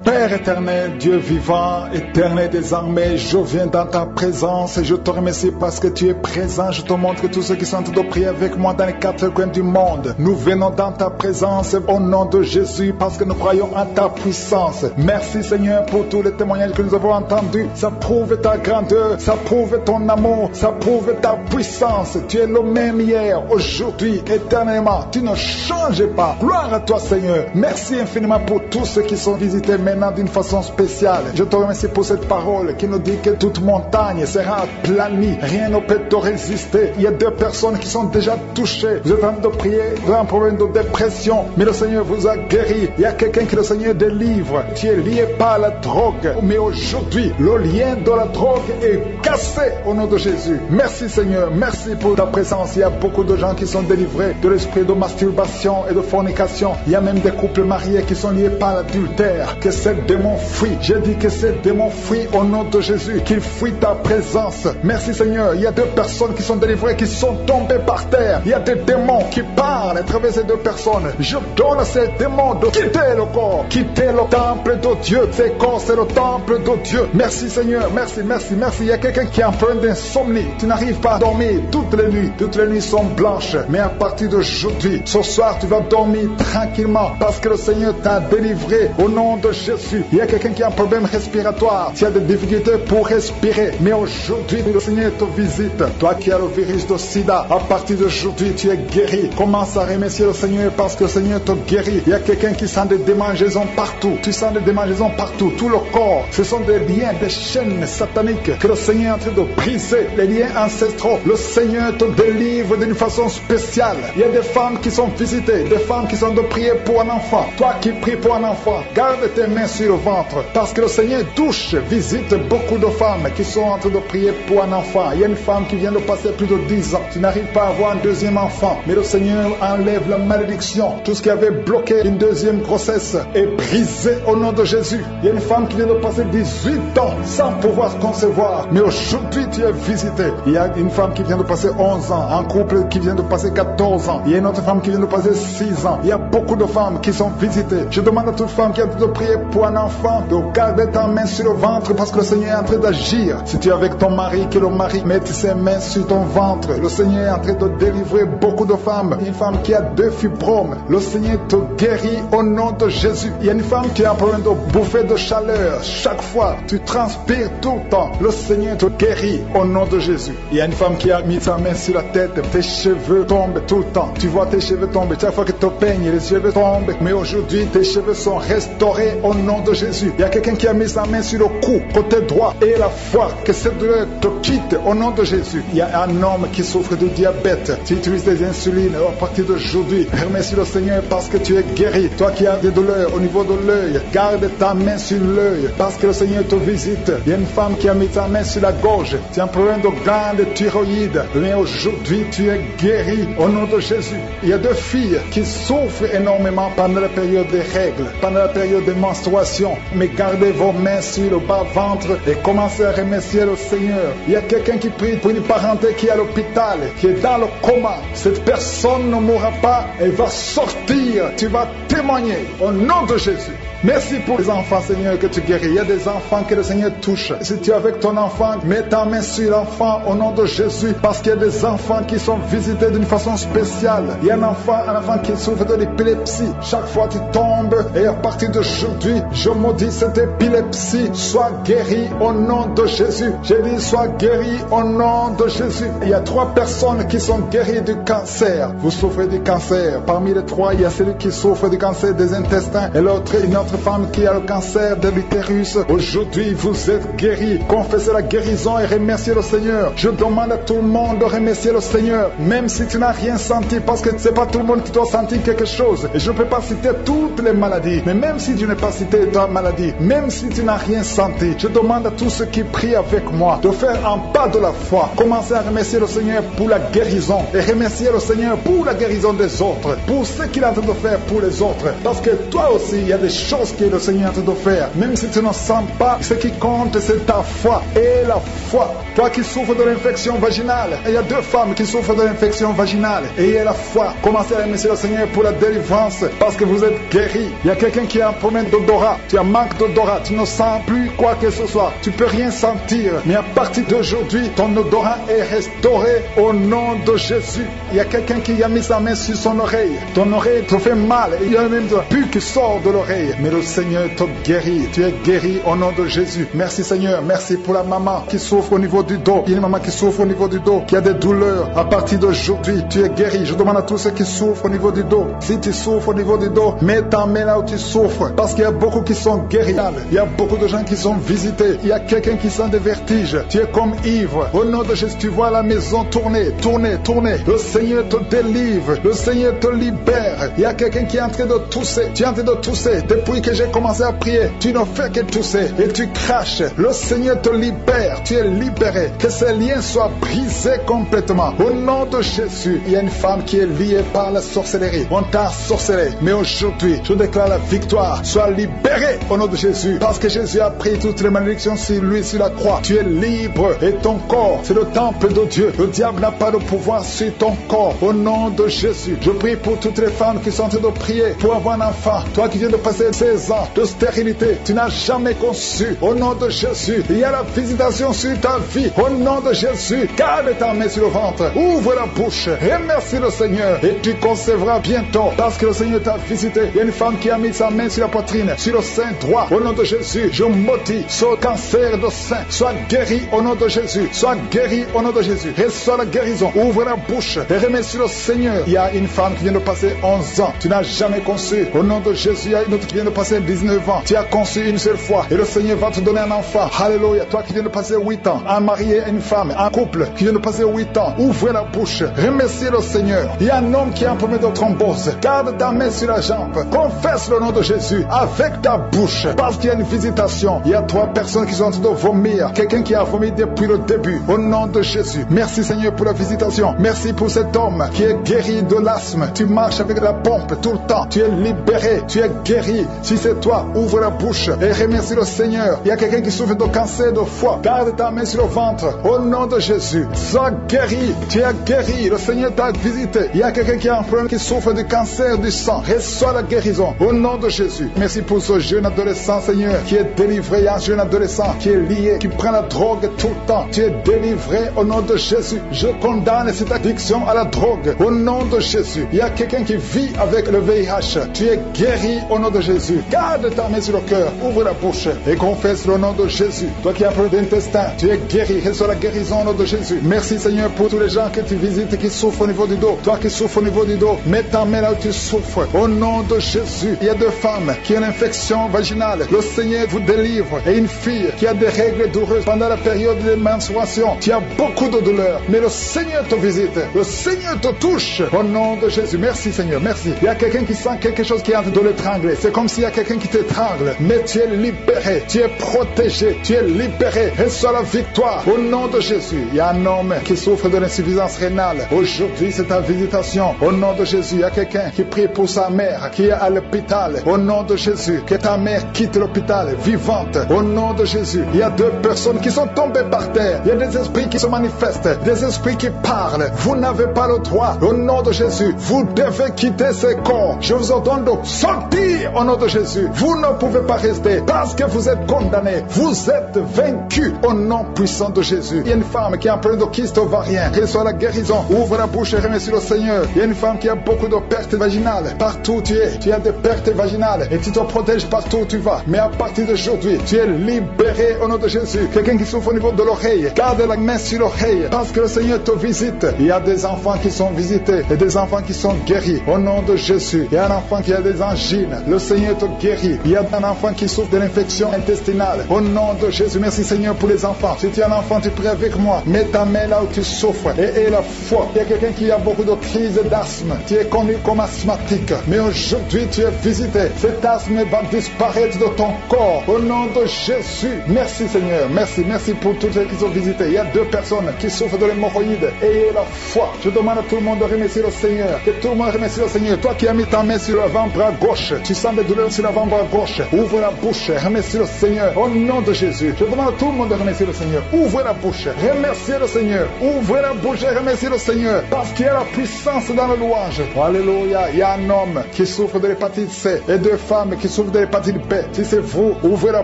Speaker 1: Père éternel, Dieu vivant, éternel des armées, je viens dans ta présence et je te remercie parce que tu es présent. Je te montre tous ceux qui sont en train de prier avec moi dans les quatre coins du monde. Nous venons dans ta présence au nom de Jésus parce que nous croyons en ta puissance. Merci Seigneur pour tous les témoignages que nous avons entendus. Ça prouve ta grandeur, ça prouve ton amour, ça prouve ta puissance. Tu es le même hier, aujourd'hui, éternellement. Tu ne changes pas. Gloire à toi Seigneur. Merci infiniment pour tous ceux qui sont visités maintenant d'une façon spéciale. Je te remercie pour cette parole qui nous dit que toute montagne sera aplanie. Rien ne peut te résister. Il y a 2 personnes qui sont déjà touchées. Vous êtes en train de prier, vous avez un problème de dépression, mais le Seigneur vous a guéri. Il y a quelqu'un que le Seigneur délivre. Tu es lié par la drogue, mais aujourd'hui, le lien de la drogue est cassé au nom de Jésus. Merci Seigneur, merci pour ta présence. Il y a beaucoup de gens qui sont délivrés de l'esprit de masturbation et de fornication. Il y a même des couples mariés qui sont liés par l'adultère. Que ces démons fuient. J'ai dit que ces démons fuient au nom de Jésus, qu'ils fuient ta présence. Merci Seigneur. Il y a 2 personnes qui sont délivrées, qui sont tombées par terre. Il y a des démons qui parlent à travers ces 2 personnes. Je donne à ces démons de quitter le corps, quitter le temple de Dieu. Ces corps, c'est le temple de Dieu. Merci Seigneur. Merci, merci, merci. Il y a quelqu'un qui est en train d'insomnie. Tu n'arrives pas à dormir toutes les nuits. Toutes les nuits sont blanches. Mais à partir d'aujourd'hui, ce soir, tu vas dormir tranquillement parce que le Seigneur t'a délivré au nom de Jésus. Il y a quelqu'un qui a un problème respiratoire, tu as des difficultés pour respirer, mais aujourd'hui le Seigneur te visite. Toi qui as le virus de sida, à partir d'aujourd'hui tu es guéri. Commence à remercier le Seigneur parce que le Seigneur te guérit. Il y a quelqu'un qui sent des démangeaisons partout. Tu sens des démangeaisons partout, tout le corps. Ce sont des liens, des chaînes sataniques que le Seigneur est en train de briser, les liens ancestraux. Le Seigneur te délivre d'une façon spéciale. Il y a des femmes qui sont visitées, des femmes qui sont de prier pour un enfant. Toi qui pries pour un enfant, garde tes mains sur le ventre. Parce que le Seigneur touche, visite beaucoup de femmes qui sont en train de prier pour un enfant. Il y a une femme qui vient de passer plus de 10 ans. Tu n'arrives pas à avoir un deuxième enfant. Mais le Seigneur enlève la malédiction. Tout ce qui avait bloqué une deuxième grossesse est brisé au nom de Jésus. Il y a une femme qui vient de passer 18 ans sans pouvoir concevoir. Mais aujourd'hui, tu es visité. Il y a une femme qui vient de passer 11 ans. Un couple qui vient de passer 14 ans. Il y a une autre femme qui vient de passer 6 ans. Il y a beaucoup de femmes qui sont visitées. Je demande à toute femme qui a de prier pour un enfant de garder ta main sur le ventre parce que le Seigneur est en train d'agir. Si tu es avec ton mari, que le mari mette ses mains sur ton ventre. Le Seigneur est en train de délivrer beaucoup de femmes. Une femme qui a 2 fibromes. Le Seigneur te guérit au nom de Jésus. Il y a une femme qui a un problème de bouffée de chaleur. Chaque fois, tu transpires tout le temps. Le Seigneur te guérit au nom de Jésus. Il y a une femme qui a mis sa main sur la tête. Tes cheveux tombent tout le temps. Tu vois tes cheveux tomber. Chaque fois que tu te peignes, les cheveux tombent. Mais aujourd'hui, tes cheveux sont restaurés au nom de Jésus. Il y a quelqu'un qui a mis sa main sur le cou, côté droit. Et la foi, que cette douleur te quitte au nom de Jésus. Il y a un homme qui souffre de diabète. Tu utilises des insulines. À partir d'aujourd'hui, remercie le Seigneur parce que tu es guéri. Toi qui as des douleurs au niveau de l'œil, garde ta main sur l'œil parce que le Seigneur te visite. Il y a une femme qui a mis sa main sur la gorge. Tu as un problème de glande thyroïde. Mais aujourd'hui, tu es guéri au nom de Jésus. Il y a 2 filles qui souffrent énormément pendant la période des règles, pendant la période des menstruations. Mais gardez vos mains sur le bas-ventre et commencez à remercier le Seigneur. Il y a quelqu'un qui prie pour une parenté qui est à l'hôpital, qui est dans le coma. Cette personne ne mourra pas, elle va sortir. Tu vas témoigner au nom de Jésus. Merci pour les enfants, Seigneur, que tu guéris. Il y a des enfants que le Seigneur touche. Si tu es avec ton enfant, mets ta main sur l'enfant au nom de Jésus, parce qu'il y a des enfants qui sont visités d'une façon spéciale. Il y a un enfant qui souffre de l'épilepsie. Chaque fois tu tombes, et à partir d'aujourd'hui, je maudis cette épilepsie. Sois guéri au nom de Jésus. J'ai dit, sois guéri au nom de Jésus. Il y a 3 personnes qui sont guéries du cancer. Vous souffrez du cancer. Parmi les 3, il y a celui qui souffre du cancer des intestins, et l'autre, une autre femme qui a le cancer de l'utérus. Aujourd'hui, vous êtes guéris. Confessez la guérison et remerciez le Seigneur. Je demande à tout le monde de remercier le Seigneur, même si tu n'as rien senti, parce que c'est pas tout le monde qui doit sentir quelque chose. Et je ne peux pas citer toutes les maladies, mais même si tu n'as pas cité ta maladie, même si tu n'as rien senti, je demande à tous ceux qui prient avec moi de faire un pas de la foi. Commencez à remercier le Seigneur pour la guérison et remercier le Seigneur pour la guérison des autres, pour ce qu'il est en train de faire pour les autres. Parce que toi aussi, il y a des choses que le Seigneur est en train de faire. Même si tu ne sens pas, ce qui compte, c'est ta foi. Et la foi. Toi qui souffres de l'infection vaginale, il y a 2 femmes qui souffrent de l'infection vaginale. Et il y a la foi. Commencez à remercier le Seigneur pour la délivrance, parce que vous êtes guéris. Il y a quelqu'un qui a un problème d'odorat. Tu as manque d'odorat. Tu ne sens plus quoi que ce soit. Tu peux rien sentir. Mais à partir d'aujourd'hui, ton odorat est restauré au nom de Jésus. Il y a quelqu'un qui a mis sa main sur son oreille. Ton oreille te fait mal. Il y a même de la pus qui sort de l'oreille. Mais le Seigneur te guérit. Tu es guéri au nom de Jésus. Merci Seigneur. Merci pour la maman qui souffre au niveau du dos. Il y a une maman qui souffre au niveau du dos, qui a des douleurs. À partir d'aujourd'hui, tu es guéri. Je demande à tous ceux qui souffrent au niveau du dos. Si tu souffres au niveau du dos, mets ta main là où tu souffres. Parce qu'il y a beaucoup qui sont guéris. Il y a beaucoup de gens qui sont visités. Il y a quelqu'un qui sent des vertiges. Tu es comme ivre. Au nom de Jésus, tu vois la maison tourner, tourner, tourner. Le Seigneur te délivre. Le Seigneur te libère. Il y a quelqu'un qui est en train de tousser. Tu es en train de tousser. Depuis que j'ai commencé à prier, tu ne fais que tousser et tu craches. Le Seigneur te libère. Tu es libéré. Que ces liens soient brisés complètement. Au nom de Jésus, il y a une femme qui est liée par la sorcellerie. On t'a sorcelé. Mais aujourd'hui, je déclare la victoire. Sois libéré au nom de Jésus. Parce que Jésus a pris toutes les malédictions sur lui, sur la croix. Tu es libre et ton corps, c'est le temple de Dieu. Le diable n'a pas de pouvoir sur ton corps. Au nom de Jésus, je prie pour toutes les femmes qui sont en train de prier pour avoir un enfant. Toi qui viens de passer 16 ans de stérilité, tu n'as jamais conçu. Au nom de Jésus, il y a la visitation sur ta vie. Au nom de Jésus, garde ta main sur le ventre. Ouvre la bouche. Remercie le Seigneur et tu concevras bientôt. Parce que le Seigneur t'a visité. Il y a une femme qui a mis sa main sur la poitrine, sur le sein droit. Au nom de Jésus, je maudis ce cancer de sein. Sois guéri au nom de Jésus. Sois guéri au nom de Jésus. Reçois la guérison. Ouvre la bouche et remercie le Seigneur. Il y a une femme qui vient de passer 11 ans. Tu n'as jamais conçu. Au nom de Jésus, il y a une autre qui vient de passer 19 ans, tu as conçu une seule fois et le Seigneur va te donner un enfant. Alléluia. Toi qui viens de passer 8 ans, un marié et une femme, un couple qui vient de passer 8 ans, ouvrez la bouche, remerciez le Seigneur. Il y a un homme qui est en premier de thrombose, garde ta main sur la jambe, confesse le nom de Jésus avec ta bouche, parce qu'il y a une visitation. Il y a 3 personnes qui sont en train de vomir, quelqu'un qui a vomi depuis le début, au nom de Jésus. Merci Seigneur pour la visitation. Merci pour cet homme qui est guéri de l'asthme. Tu marches avec la pompe tout le temps, tu es libéré, tu es guéri. Si c'est toi, ouvre la bouche et remercie le Seigneur. Il y a quelqu'un qui souffre de cancer de foie, garde ta main sur le ventre, au nom de Jésus. Sois guéri, tu es guéri, le Seigneur t'a visité. Il y a quelqu'un qui a un problème, qui souffre de cancer du sang, reçois la guérison, au nom de Jésus. Merci pour ce jeune adolescent, Seigneur, qui est délivré. Il y a un jeune adolescent qui est lié, qui prend la drogue tout le temps. Tu es délivré au nom de Jésus. Je condamne cette addiction à la drogue au nom de Jésus. Il y a quelqu'un qui vit avec le VIH. Tu es guéri au nom de Jésus. Garde ta main sur le cœur, ouvre la bouche et confesse le nom de Jésus. Toi qui as un problème d'intestin, tu es guéri. Reçois la guérison au nom de Jésus. Merci Seigneur pour tous les gens que tu visites qui souffrent au niveau du dos. Toi qui souffres au niveau du dos, mets ta main là où tu souffres au nom de Jésus. Il y a 2 femmes qui ont une infection vaginale. Le Seigneur vous délivre. Et une fille qui a des règles douloureuses pendant la période de menstruation. Tu as beaucoup de douleurs, mais le Seigneur te visite. Le Seigneur te touche au nom de Jésus. Merci Seigneur, merci. Il y a quelqu'un qui sent quelque chose qui est en train de l'étrangler. C'est comme s'il y a quelqu'un qui t'étrangle, mais tu es libéré, tu es protégé, tu es libéré. Reçois la victoire au nom de Jésus. Il y a un homme qui souffre de l'insuffisance rénale. Aujourd'hui, c'est ta visitation au nom de Jésus. Il y a quelqu'un qui prie pour sa mère qui est à l'hôpital au nom de Jésus. Que ta mère quitte l'hôpital vivante au nom de Jésus. Il y a 2 personnes qui sont tombées par terre. Il y a des esprits qui se manifestent, des esprits qui parlent. Vous n'avez pas le droit au nom de Jésus. Vous devez quitter ce corps. Je vous ordonne de sortir au nom de Jésus. Vous ne pouvez pas rester parce que vous êtes condamnés. Vous êtes vaincus au nom puissant de Jésus. Il y a une femme qui a un problème de kyste ovarien. Reçois la guérison. Ouvre la bouche et remercie le Seigneur. Il y a une femme qui a beaucoup de pertes vaginales. Partout où tu es, tu as des pertes vaginales et tu te protèges partout où tu vas. Mais à partir d'aujourd'hui, tu es libéré au nom de Jésus. Quelqu'un qui souffre au niveau de l'oreille, garde la main sur l'oreille parce que le Seigneur te visite. Il y a des enfants qui sont visités et des enfants qui sont guéris au nom de Jésus. Il y a un enfant qui a des angines, le Seigneur te guérit. Il y a un enfant qui souffre de l'infection intestinale au nom de Jésus. Merci Seigneur pour les enfants. Si tu es un enfant, tu pries avec moi. Mets ta main là où tu souffres et aie la foi. Il y a quelqu'un qui a beaucoup de crises d'asthme. Tu es connu comme asthmatique, mais aujourd'hui tu es visité. Cet asthme va disparaître de ton corps au nom de Jésus. Merci Seigneur, merci pour tous ceux qui sont visités. Il y a 2 personnes qui souffrent de l'hémorroïde. Ayez la foi. Je demande à tout le monde de remercier le Seigneur. Que tout le monde remercie le Seigneur. Toi qui as mis ta main sur l'avant-bras gauche, tu sens des douleurs sur l'avant-bras gauche. Ouvre la bouche, remercie le Seigneur au nom de Jésus. Je demande à tout le monde de remercier le Seigneur. Ouvre la bouche, remerciez le Seigneur. Ouvre la bouche et remerciez le Seigneur parce qu'il y a la puissance dans la louange. Alléluia. Il y a un homme qui souffre de l'hépatite C et 2 femmes qui souffrent de l'hépatite B. Si c'est vous, ouvrez la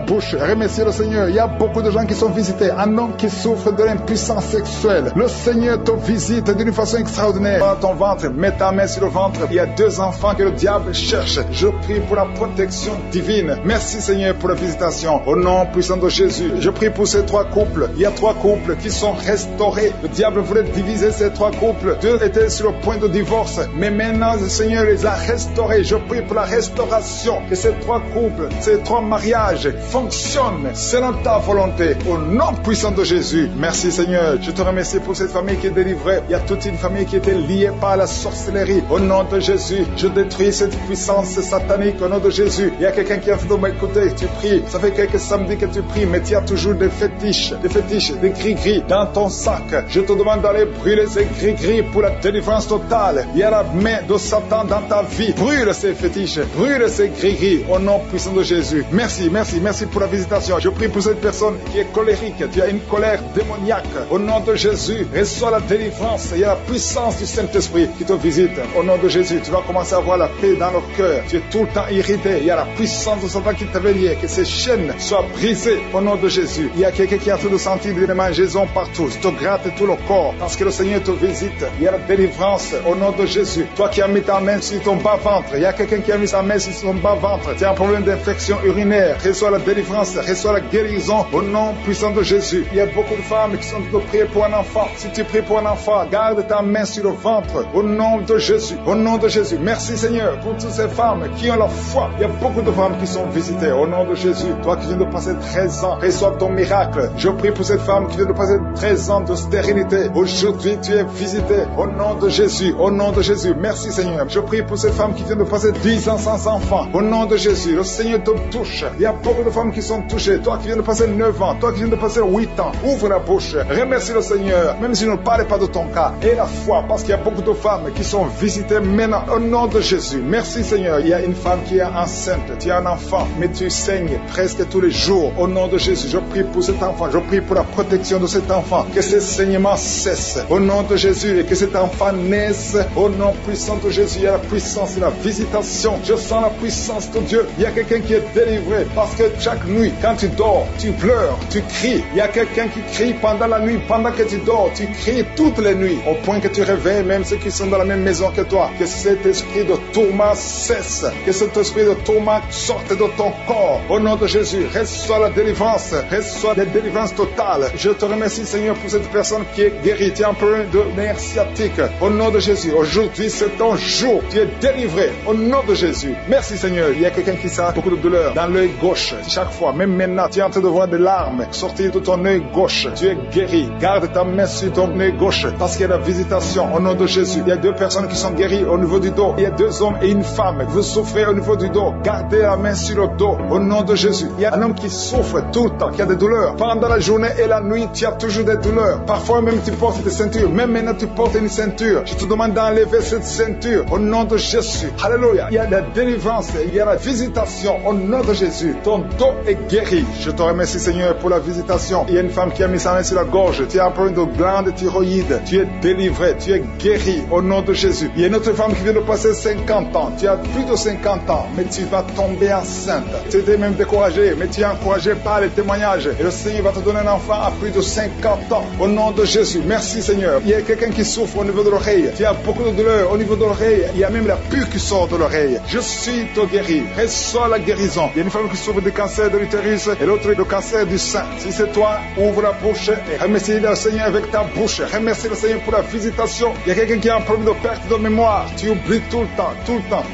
Speaker 1: bouche, remerciez le Seigneur. Il y a beaucoup de gens qui sont visités. Un homme qui souffre de l'impuissance sexuelle. Le Seigneur te visite d'une façon extraordinaire. Dans ton ventre, mets ta main sur le ventre. Il y a 2 enfants que le diable cherche. Je prie pour la protection divine. Merci Seigneur pour la visitation. Au nom puissant de Jésus, je prie pour ces 3 couples. Il y a 3 couples qui sont restaurés. Le diable voulait diviser ces 3 couples. 2 étaient sur le point de divorce. Mais maintenant, le Seigneur les a restaurés. Je prie pour la restauration. Que ces 3 couples, ces 3 mariages fonctionnent selon ta volonté. Au nom puissant de Jésus. Merci Seigneur. Je te remercie pour cette famille qui est délivrée. Il y a toute une famille qui était liée par la sorcellerie. Au nom de Jésus, je détruis cette puissance satanique. Au nom de Jésus, il y a quelqu'un qui a fait de m'écouter. Tu pries. Ça fait quelques samedis que tu pries, mais tu as toujours des fétiches, des gris-gris dans ton sac. Je te demande d'aller brûler ces gris-gris pour la délivrance totale. Il y a la main de Satan dans ta vie. Brûle ces fétiches, brûle ces gris-gris au nom puissant de Jésus. Merci pour la visitation. Je prie pour cette personne qui est colérique. Tu as une colère démoniaque. Au nom de Jésus, reçois la délivrance. Il y a la puissance du Saint-Esprit qui te visite. Au nom de Jésus, tu vas commencer à avoir la paix dans le cœur. Tu es tout le temps irrité. Il y a la puissance de Satan qui t'avait lié. Que ces chaînes soient brisées au nom de Jésus. Il y a quelqu'un qui a tout de sentir des mangeaisons partout. Tu te grattes tout le corps parce que le Seigneur te visite. Il y a la délivrance au nom de Jésus. Toi qui as mis ta main sur ton bas-ventre, il y a quelqu'un qui a mis sa main sur son bas-ventre. Tu as un problème d'infection urinaire. Reçois la délivrance, reçois la guérison au nom puissant de Jésus. Il y a beaucoup de femmes qui sont de prier pour un enfant. Si tu pries pour un enfant, garde ta main sur le ventre au nom de Jésus. Au nom de Jésus. Merci Seigneur pour toutes ces femmes qui ont la foi Il y a beaucoup de femmes qui sont visitées. Au nom de Jésus, toi qui viens de passer 13 ans, reçois ton miracle. Je prie pour cette femme qui vient de passer 13 ans de stérilité. Aujourd'hui, tu es visitée. Au nom de Jésus, au nom de Jésus. Merci Seigneur. Je prie pour cette femme qui vient de passer 10 ans sans enfant. Au nom de Jésus, le Seigneur te touche. Il y a beaucoup de femmes qui sont touchées. Toi qui viens de passer 9 ans, toi qui viens de passer 8 ans, ouvre la bouche. Remercie le Seigneur, même si je ne parle pas de ton cas. Et la foi, parce qu'il y a beaucoup de femmes qui sont visitées maintenant. Au nom de Jésus. Merci Seigneur. Il y a une femme qui est enceinte. Tu as un enfant, mais tu saignes presque tous les jours. Au nom de Jésus, je prie pour cet enfant. Je prie pour la protection de cet enfant. Que ce saignement cesse. Au nom de Jésus. Et que cet enfant naisse. Au nom puissant de Jésus. Il y a la puissance et la visitation. Je sens la puissance de Dieu. Il y a quelqu'un qui est délivré. Parce que chaque nuit, quand tu dors, tu pleures, tu cries. Il y a quelqu'un qui crie pendant la nuit. Pendant que tu dors, tu cries toutes les nuits. Au point que tu réveilles même ceux qui sont dans la même maison que toi. Que cet esprit de tourment cesse. Que cet esprit de tourment sorte de ton corps. Au nom de Jésus, reçois la délivrance. Reçois la délivrance totale. Je te remercie Seigneur pour cette personne qui est guérie. Tu es un peu de nerf sciatique. Au nom de Jésus, aujourd'hui c'est ton jour. Tu es délivré. Au nom de Jésus. Merci Seigneur. Il y a quelqu'un qui sent beaucoup de douleur dans l'œil gauche. Chaque fois, même maintenant, tu es en train de voir des larmes sortir de ton œil gauche. Tu es guéri. Garde ta main sur ton œil gauche parce qu'il y a la visitation. Au nom de Jésus, il y a 2 personnes qui sont guéries au niveau du dos. Il y a 2 hommes et une femme. Vous souffrez au niveau du dos. Gardez la main sur le dos. Au nom de Jésus. Il y a un homme qui souffre tout le temps, qui a des douleurs. Pendant la journée et la nuit, tu as toujours des douleurs. Parfois même tu portes des ceintures. Même maintenant tu portes une ceinture. Je te demande d'enlever cette ceinture. Au nom de Jésus. Alléluia. Il y a la délivrance. Il y a la visitation. Au nom de Jésus. Ton dos est guéri. Je te remercie Seigneur pour la visitation. Il y a une femme qui a mis sa main sur la gorge. Tu as un problème de glande thyroïde. Tu es délivré. Tu es guéri. Au nom de Jésus. Il y a une autre femme qui vient de passer 50 ans. Tu as plus de 50 ans. Mais tu vas tomber enceinte. Tu étais même découragé. Mais tu es encouragé par les témoignages. Et le Seigneur va te donner un enfant à plus de 50 ans. Au nom de Jésus. Merci Seigneur. Il y a quelqu'un qui souffre au niveau de l'oreille. Tu as beaucoup de douleur au niveau de l'oreille. Il y a même la pus qui sort de l'oreille. Je suis te guéri. Reçois la guérison. Il y a une femme qui souffre du cancer de l'utérus et l'autre du cancer du sein. Si c'est toi, ouvre la bouche et remercie le Seigneur avec ta bouche. Remercie le Seigneur pour la visitation. Il y a quelqu'un qui a un problème de perte de mémoire. Tu oublies tout le temps,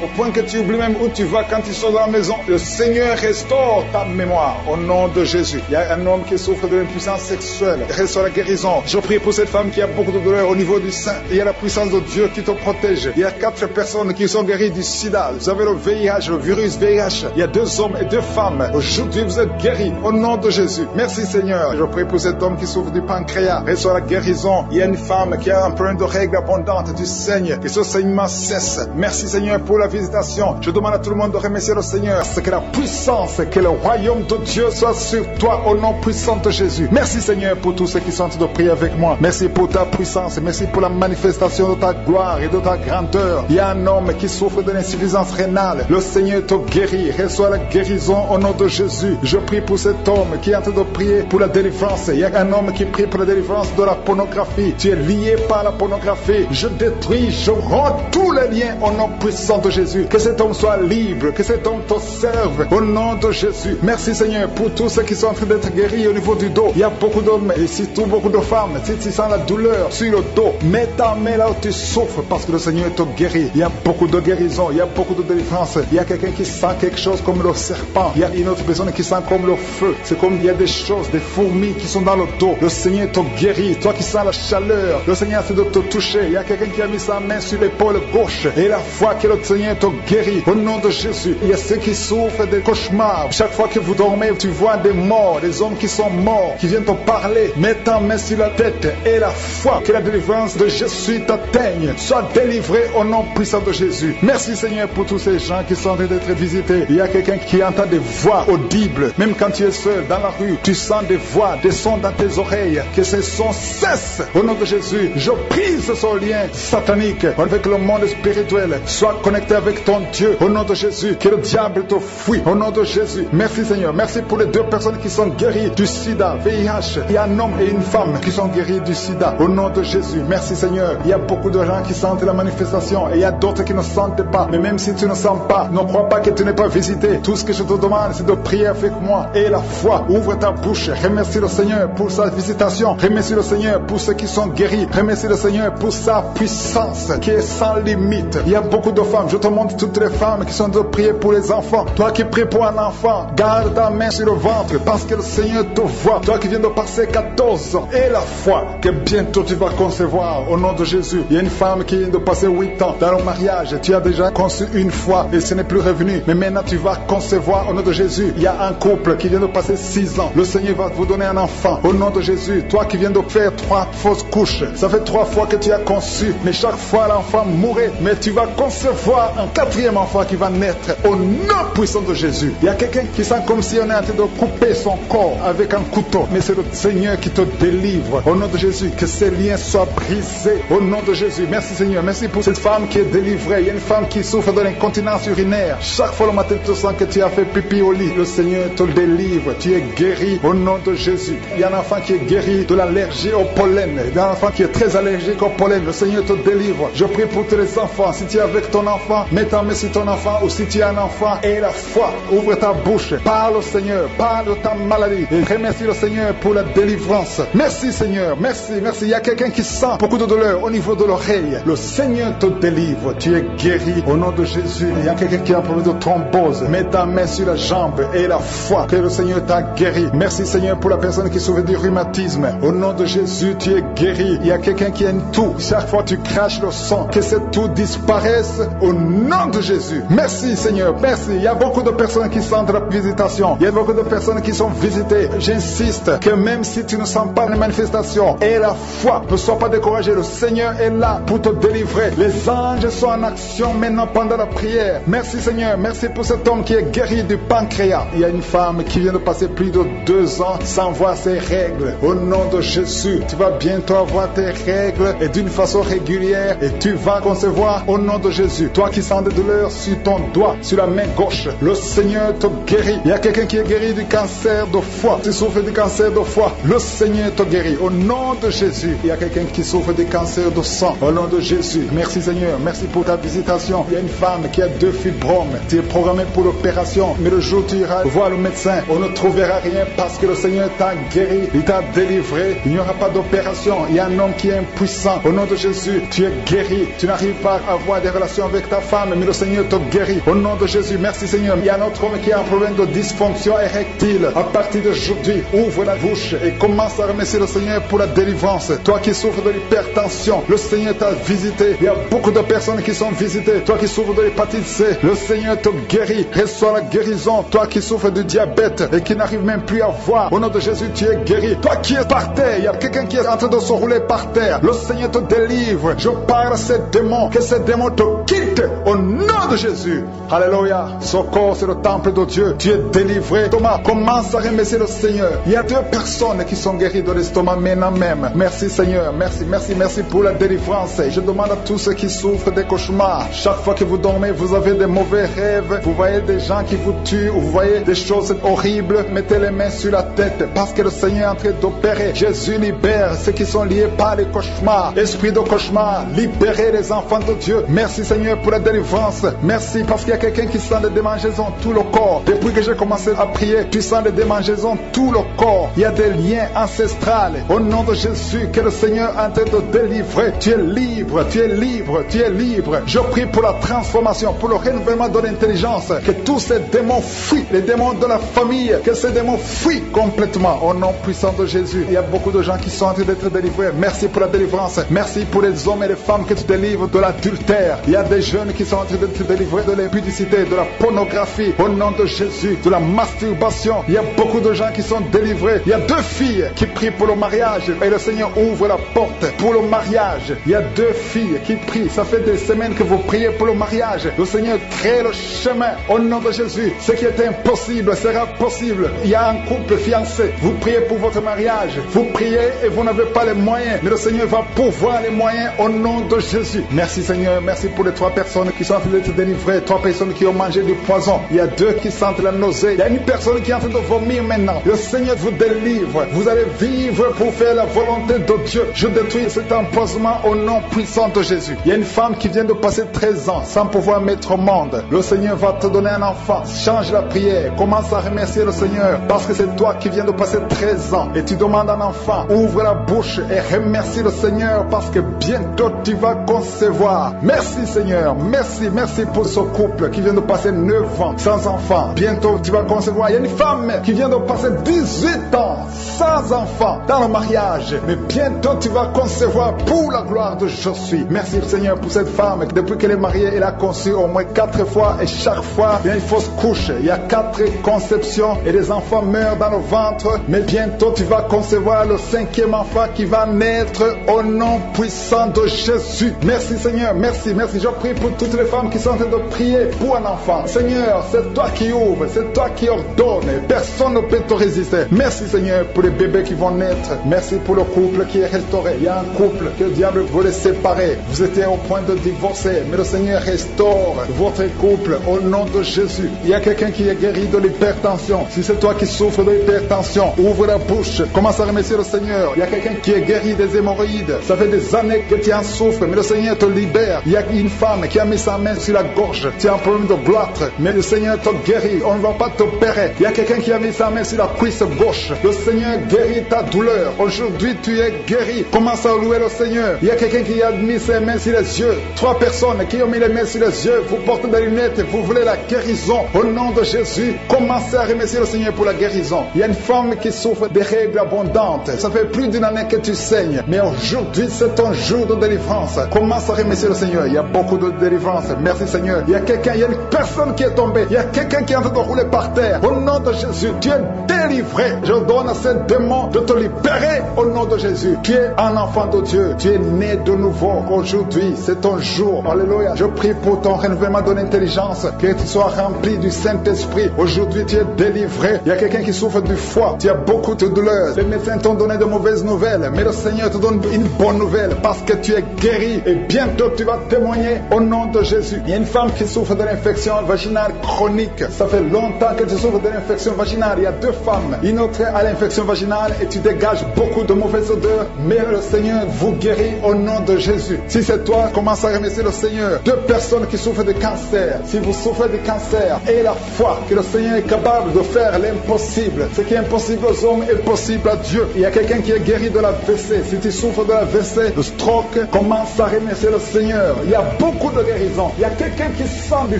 Speaker 1: au point que tu oublies même où tu vas quand tu sors de la maison. Le Seigneur restaure ta mémoire au nom de Jésus. Il y a un homme qui souffre de l'impuissance sexuelle. Reçois la guérison. Je prie pour cette femme qui a beaucoup de douleur au niveau du sein. Il y a la puissance de Dieu qui te protège. Il y a 4 personnes qui sont guéries du sida. Vous avez le VIH, le virus VIH. Il y a 2 hommes et 2 femmes. Aujourd'hui, vous êtes guéris au nom de Jésus. Merci Seigneur. Je prie pour cet homme qui souffre du pancréas. Reçois la guérison. Il y a une femme qui a un problème de règles abondantes. Tu saignes. Que ce saignement cesse. Merci Seigneur pour la visitation. Je demande à tout le monde de remercier le Seigneur. Que la puissance, que le royaume de Dieu soit sur toi au nom puissant de Jésus. Merci Seigneur pour tous ceux qui sont en train de prier avec moi. Merci pour ta puissance. Merci pour la manifestation de ta gloire et de ta grandeur. Il y a un homme qui souffre de l'insuffisance rénale. Le Seigneur te guérit. Reçois la guérison au nom de Jésus. Je prie pour cet homme qui est en train de prier pour la délivrance. Il y a un homme qui prie pour la délivrance de la pornographie. Tu es lié par la pornographie. Je détruis, je rends tous les liens au nom puissant de Jésus. Que cet homme soit libre. Que cet homme te serve au nom de Jésus. Merci Seigneur pour tous ceux qui sont en train d'être guéris au niveau du dos. Il y a beaucoup d'hommes et surtout beaucoup de femmes. Si tu sens la douleur sur le dos, mets ta main là où tu souffres parce que le Seigneur te guérit. Il y a beaucoup de guérison. Il y a beaucoup de délivrance. Il y a quelqu'un qui sent quelque chose comme le serpent. Il y a une autre personne qui sent comme le feu. C'est comme il y a des choses, des fourmis qui sont dans le dos. Le Seigneur te guérit. Toi qui sens la chaleur, le Seigneur essaie de te toucher. Il y a quelqu'un qui a mis sa main sur l'épaule gauche. Et la foi que le Seigneur te guérit. Au nom de Jésus. Il y a ceux qui souffrent des cauchemars. Chaque fois que vous dormez, tu vois des morts, des hommes qui sont morts, qui viennent te parler. Mets ta main sur la tête et la foi que la délivrance de Jésus t'atteigne. Sois délivré au nom puissant de Jésus. Merci Seigneur pour tous ces gens qui sont en train d'être visités. Il y a quelqu'un qui entend des voix audibles. Même quand tu es seul dans la rue, tu sens des voix, des sons dans tes oreilles. Que ces sons cessent. Au nom de Jésus, je brise ce lien satanique avec le monde spirituel. Sois connecté avec ton Dieu. Au nom de Jésus, que le diable te fuit. Au nom de Jésus. Merci Seigneur. Merci pour les 2 personnes qui sont guéries du sida, VIH. Il y a un homme et une femme qui sont guéris du sida. Au nom de Jésus. Merci Seigneur. Il y a beaucoup de gens qui sentent la manifestation et il y a d'autres qui ne sentent pas. Mais même si tu ne sens pas, ne crois pas que tu n'es pas visité. Tout ce que je te demande, c'est de prier avec moi. Et la foi, ouvre ta bouche. Remercie le Seigneur pour sa visitation. Remercie le Seigneur pour ceux qui sont guéris. Remercie le Seigneur pour sa puissance qui est sans limite. Il y a beaucoup de femmes. Je te montre toutes les femmes qui sont de prier pour les enfants. Toi qui pries pour un enfant, garde ta main sur le ventre parce que le Seigneur te voit. Toi qui viens de passer 14 ans et la foi que bientôt tu vas concevoir au nom de Jésus. Il y a une femme qui vient de passer 8 ans dans le mariage. Tu as déjà conçu une fois et ce n'est plus revenu. Mais maintenant tu vas concevoir au nom de Jésus. Il y a un couple qui vient de passer 6 ans. Le Seigneur va vous donner un enfant au nom de Jésus. Toi qui viens de faire 3 fausses couches, ça fait 3 fois que tu as conçu, mais chaque fois l'enfant mourait. Mais tu vas concevoir un 4e enfant qui va naître au nom puissant de Jésus. Il y a quelqu'un qui sent comme si on est en train de couper son corps avec un couteau, mais c'est le Seigneur qui te délivre au nom de Jésus. Que ces liens soient brisés au nom de Jésus. Merci Seigneur, merci pour cette femme qui est délivrée. Il y a une femme qui souffre de l'incontinence urinaire. Chaque fois le matin tu sens que tu as fait pipi au lit, le Seigneur te délivre. Tu es guéri au nom de Jésus. Il y a un enfant qui est guéri de l'allergie au pollen. Il y a un enfant qui est très allergique au pollen. Le Seigneur te délivre. Je prie pour tous les enfants. Si tu es avec ton enfant, mets ta main sur ton enfant, ou si tu es un enfant et la foi, ouvre ta bouche, parle au Seigneur, parle de ta maladie et remercie le Seigneur pour la délivrance. Merci Seigneur, merci, merci. Il y a quelqu'un qui sent beaucoup de douleur au niveau de l'oreille. Le Seigneur te délivre. Tu es guéri au nom de Jésus. Il y a quelqu'un qui a un problème de thrombose. Mets ta main sur la jambe et la foi que le Seigneur t'a guéri. Merci Seigneur pour la personne qui souffre du rhumatisme. Au nom de Jésus, tu es guéri. Il y a quelqu'un qui a une toux. Chaque fois tu craches le sang, que cette toux disparaisse au nom de Jésus. Merci Seigneur, merci. Il y a beaucoup de personnes qui sentent la visitation. Il y a beaucoup de personnes qui sont visitées. J'insiste que même si tu ne sens pas les manifestations et la foi, ne sois pas découragé. Le Seigneur est là pour te délivrer. Les anges sont en action maintenant pendant la prière. Merci Seigneur, merci pour cet homme qui est guéri du pancréas. Il y a une femme qui vient de passer plus de 2 ans sans voir ses règles. Au nom de Jésus, tu vas bientôt avoir tes règles et d'une façon régulière et tu vas concevoir au nom de Jésus. Toi qui sens des douleurs sur ton doigt, sur la main gauche, le Seigneur te guérit. Il y a quelqu'un qui est guéri du cancer de foie. Tu souffres du cancer de foie, le Seigneur te guérit au nom de Jésus. Il y a quelqu'un qui souffre du cancer de sang au nom de Jésus. Merci Seigneur, merci pour ta visitation. Il y a une femme qui a 2 fibromes. Tu es programmé pour l'opération, mais le jour où tu iras voir le médecin, on ne trouvera rien parce que le Seigneur t'a guéri, il t'a délivré. Il n'y aura pas d'opération. Il y a un homme qui est impuissant. Au nom de Jésus, tu es guéri. Tu n'arrives pas à avoir des relations avec ta femme, mais le Seigneur te guérit. Au nom de Jésus, merci Seigneur. Il y a un autre homme qui a un problème de dysfonction érectile. À partir d'aujourd'hui, ouvre la bouche et commence à remercier le Seigneur pour la délivrance. Toi qui souffres de l'hypertension, le Seigneur t'a visité. Il y a beaucoup de personnes qui sont visitées. Toi qui souffres de l'hépatite C, le Seigneur te guérit. Reçois la guérison. Toi qui souffres de diabète et qui n'arrive même plus à voir, au nom de Jésus, tu es guéri. Toi qui es par terre, il y a quelqu'un qui est en train de se rouler par terre. Le Seigneur te délivre. Je parle à ces démons, que ces démons te quittent au nom de Jésus. Alléluia. Ce corps, c'est le temple de Dieu. Tu es délivré. Thomas, commence à remercier le Seigneur. Il y a 2 personnes qui sont guéries de l'estomac maintenant même. Merci Seigneur. Merci, merci, merci pour la délivrance. Je demande à tous ceux qui souffrent des cauchemars. Chaque fois que vous dormez, vous avez des mauvais rêves. Vous voyez des gens qui vous tuent. Vous voyez des choses horribles. Mettez les mains sur la tête parce que le Seigneur est en train d'opérer. Jésus libère ceux qui sont liés par les cauchemars. Esprit de cauchemar, libérez les enfants de Dieu. Merci Seigneur pour la délivrance. Merci parce qu'il y a quelqu'un qui sent des démangeaisons tout le corps. Depuis que j'ai commencé à prier, tu sens des démangeaisons tout le corps. Il y a des liens ancestrales. Au nom de Jésus, que le Seigneur est en train de délivrer. Tu es libre, tu es libre, tu es libre. Je prie pour la transformation, pour le renouvellement de l'intelligence. Que tous ces démons fuient, les démons de la famille, que ces démons fuient complètement. Au nom puissant de Jésus, il y a beaucoup de gens qui sont en train d'être délivrés. Merci pour la délivrance. Merci pour les hommes et les femmes que tu délivres de l'adultère. Il y a des jeunes qui sont en train d'être délivrés de l'impudicité, de la pornographie. Au nom de Jésus, de la masturbation. Il y a beaucoup de gens qui sont délivrés. Il y a 2 filles qui prient pour le mariage et le Seigneur ouvre la porte pour le mariage. Il y a 2 filles qui prient. Ça fait des semaines que vous priez pour le mariage. Le Seigneur crée le chemin. Au nom de Jésus, ce qui est impossible sera possible. Il y a un couple fiancé. Vous priez pour votre mariage. Vous priez et vous n'avez pas les moyens. Mais le Seigneur va pourvoir les moyens au nom de Jésus. Merci Seigneur. Merci pour les 3 personnes qui sont en train d'être délivrées. 3 personnes qui ont mangé du poison. Il y a 2 qui sentent la nausée. Il y a une personne qui est en train de vomir maintenant. Le Seigneur vous délivre. Vous allez vivre pour faire la volonté de Dieu. Je détruis cet empoisonnement au nom puissant de Jésus. Il y a une femme qui vient de passer 13 ans sans pouvoir mettre au monde. Le Seigneur va te donner un enfant. Change la prière. Commence à remercier le Seigneur parce que c'est toi qui viens de passer 13 ans et tu demandes un enfant. Ouvre la bouche et remercie le Seigneur parce que bientôt tu vas concevoir. Merci Seigneur. Merci, merci pour ce couple qui vient de passer 9 ans sans enfant. Bientôt, tu vas concevoir. Il y a une femme qui vient de passer 18 ans sans enfant dans le mariage. Mais bientôt, tu vas concevoir pour la gloire de Je suis. Merci Seigneur pour cette femme. Depuis qu'elle est mariée, elle a conçu au moins 4 fois et chaque fois, il y a une fausse couche. Il y a 4 conceptions et les enfants meurent dans le ventre. Mais bientôt, tu vas concevoir le 5e enfant qui va naître au nom puissant de Jésus. Merci Seigneur, merci, merci. Je prie pour toutes les femmes qui sont en train de prier pour un enfant. Seigneur, c'est toi qui ouvres, c'est toi qui ordonnes. Personne ne peut te résister. Merci Seigneur pour les bébés qui vont naître. Merci pour le couple qui est restauré. Il y a un couple que le diable voulait séparer. Vous étiez au point de divorcer, mais le Seigneur restaure votre couple au nom de Jésus. Il y a quelqu'un qui est guéri de l'hypertension. Si c'est toi qui souffres de l'hypertension, ouvre la bouche, commence à remercier le Seigneur. Il y a quelqu'un qui est guéri des hémorroïdes. Ça fait des années que tu en souffres, mais le Seigneur te libère. Il y a une femme qui a mis sa main sur la gorge. Tu as un problème de gloître, mais le Seigneur te guérit. On ne va pas t'opérer. Il y a quelqu'un qui a mis sa main sur la cuisse gauche. Le Seigneur guérit ta douleur. Aujourd'hui, tu es guéri. Commence à louer le Seigneur. Il y a quelqu'un qui a mis ses mains sur les yeux. 3 personnes qui ont mis les mains sur les yeux. Vous portez des lunettes et vous voulez la guérison. Au nom de Jésus, commencez à remercier le Seigneur pour la guérison. Il y a une femme qui souffre des règles abondantes. Ça fait plus d'une année que tu saignes. Mais aujourd'hui, c'est ton jour de délivrance. Commence à remercier le Seigneur. Il y a beaucoup de délivrance. Merci Seigneur. Il y a quelqu'un, il y a une personne qui est tombée. Il y a quelqu'un qui est en train de rouler par terre. Au nom de Jésus, tu es délivré. Je donne à ces démons de te libérer au nom de Jésus. Tu es un enfant de Dieu. Tu es né de nouveau. Aujourd'hui, c'est ton jour. Alléluia. Je prie pour ton renouvellement de l'intelligence. Que tu sois rempli du Saint-Esprit. Aujourd'hui, tu es délivré. Il y a quelqu'un qui souffre du foie. Tu as beaucoup de douleurs. Les médecins t'ont donné de mauvaises nouvelles. Mais le Seigneur te donne une bonne nouvelle parce que tu es guéri. Et bientôt, tu vas témoigner au nom de Jésus. Il y a une femme qui souffre de l'infection vaginale chronique. Ça fait longtemps que tu souffres de l'infection vaginale. Il y a 2 femmes. Une autre a l'infection vaginale et tu dégages beaucoup de mauvaises odeurs. Mais le Seigneur vous guérit au nom de Jésus. Si c'est toi, commence à remercier le Seigneur. 2 personnes qui souffrent de cancer. Si vous souffrez de cancer, ayez la foi que le Seigneur est capable de faire l'impossible. Ce qui est impossible aux hommes est possible à Dieu. Il y a quelqu'un qui est guéri de la WC. Si tu souffres de la WC, de stroke, commence à remercier le Seigneur. Il y a beaucoup de guérisons. Il y a quelqu'un qui sent du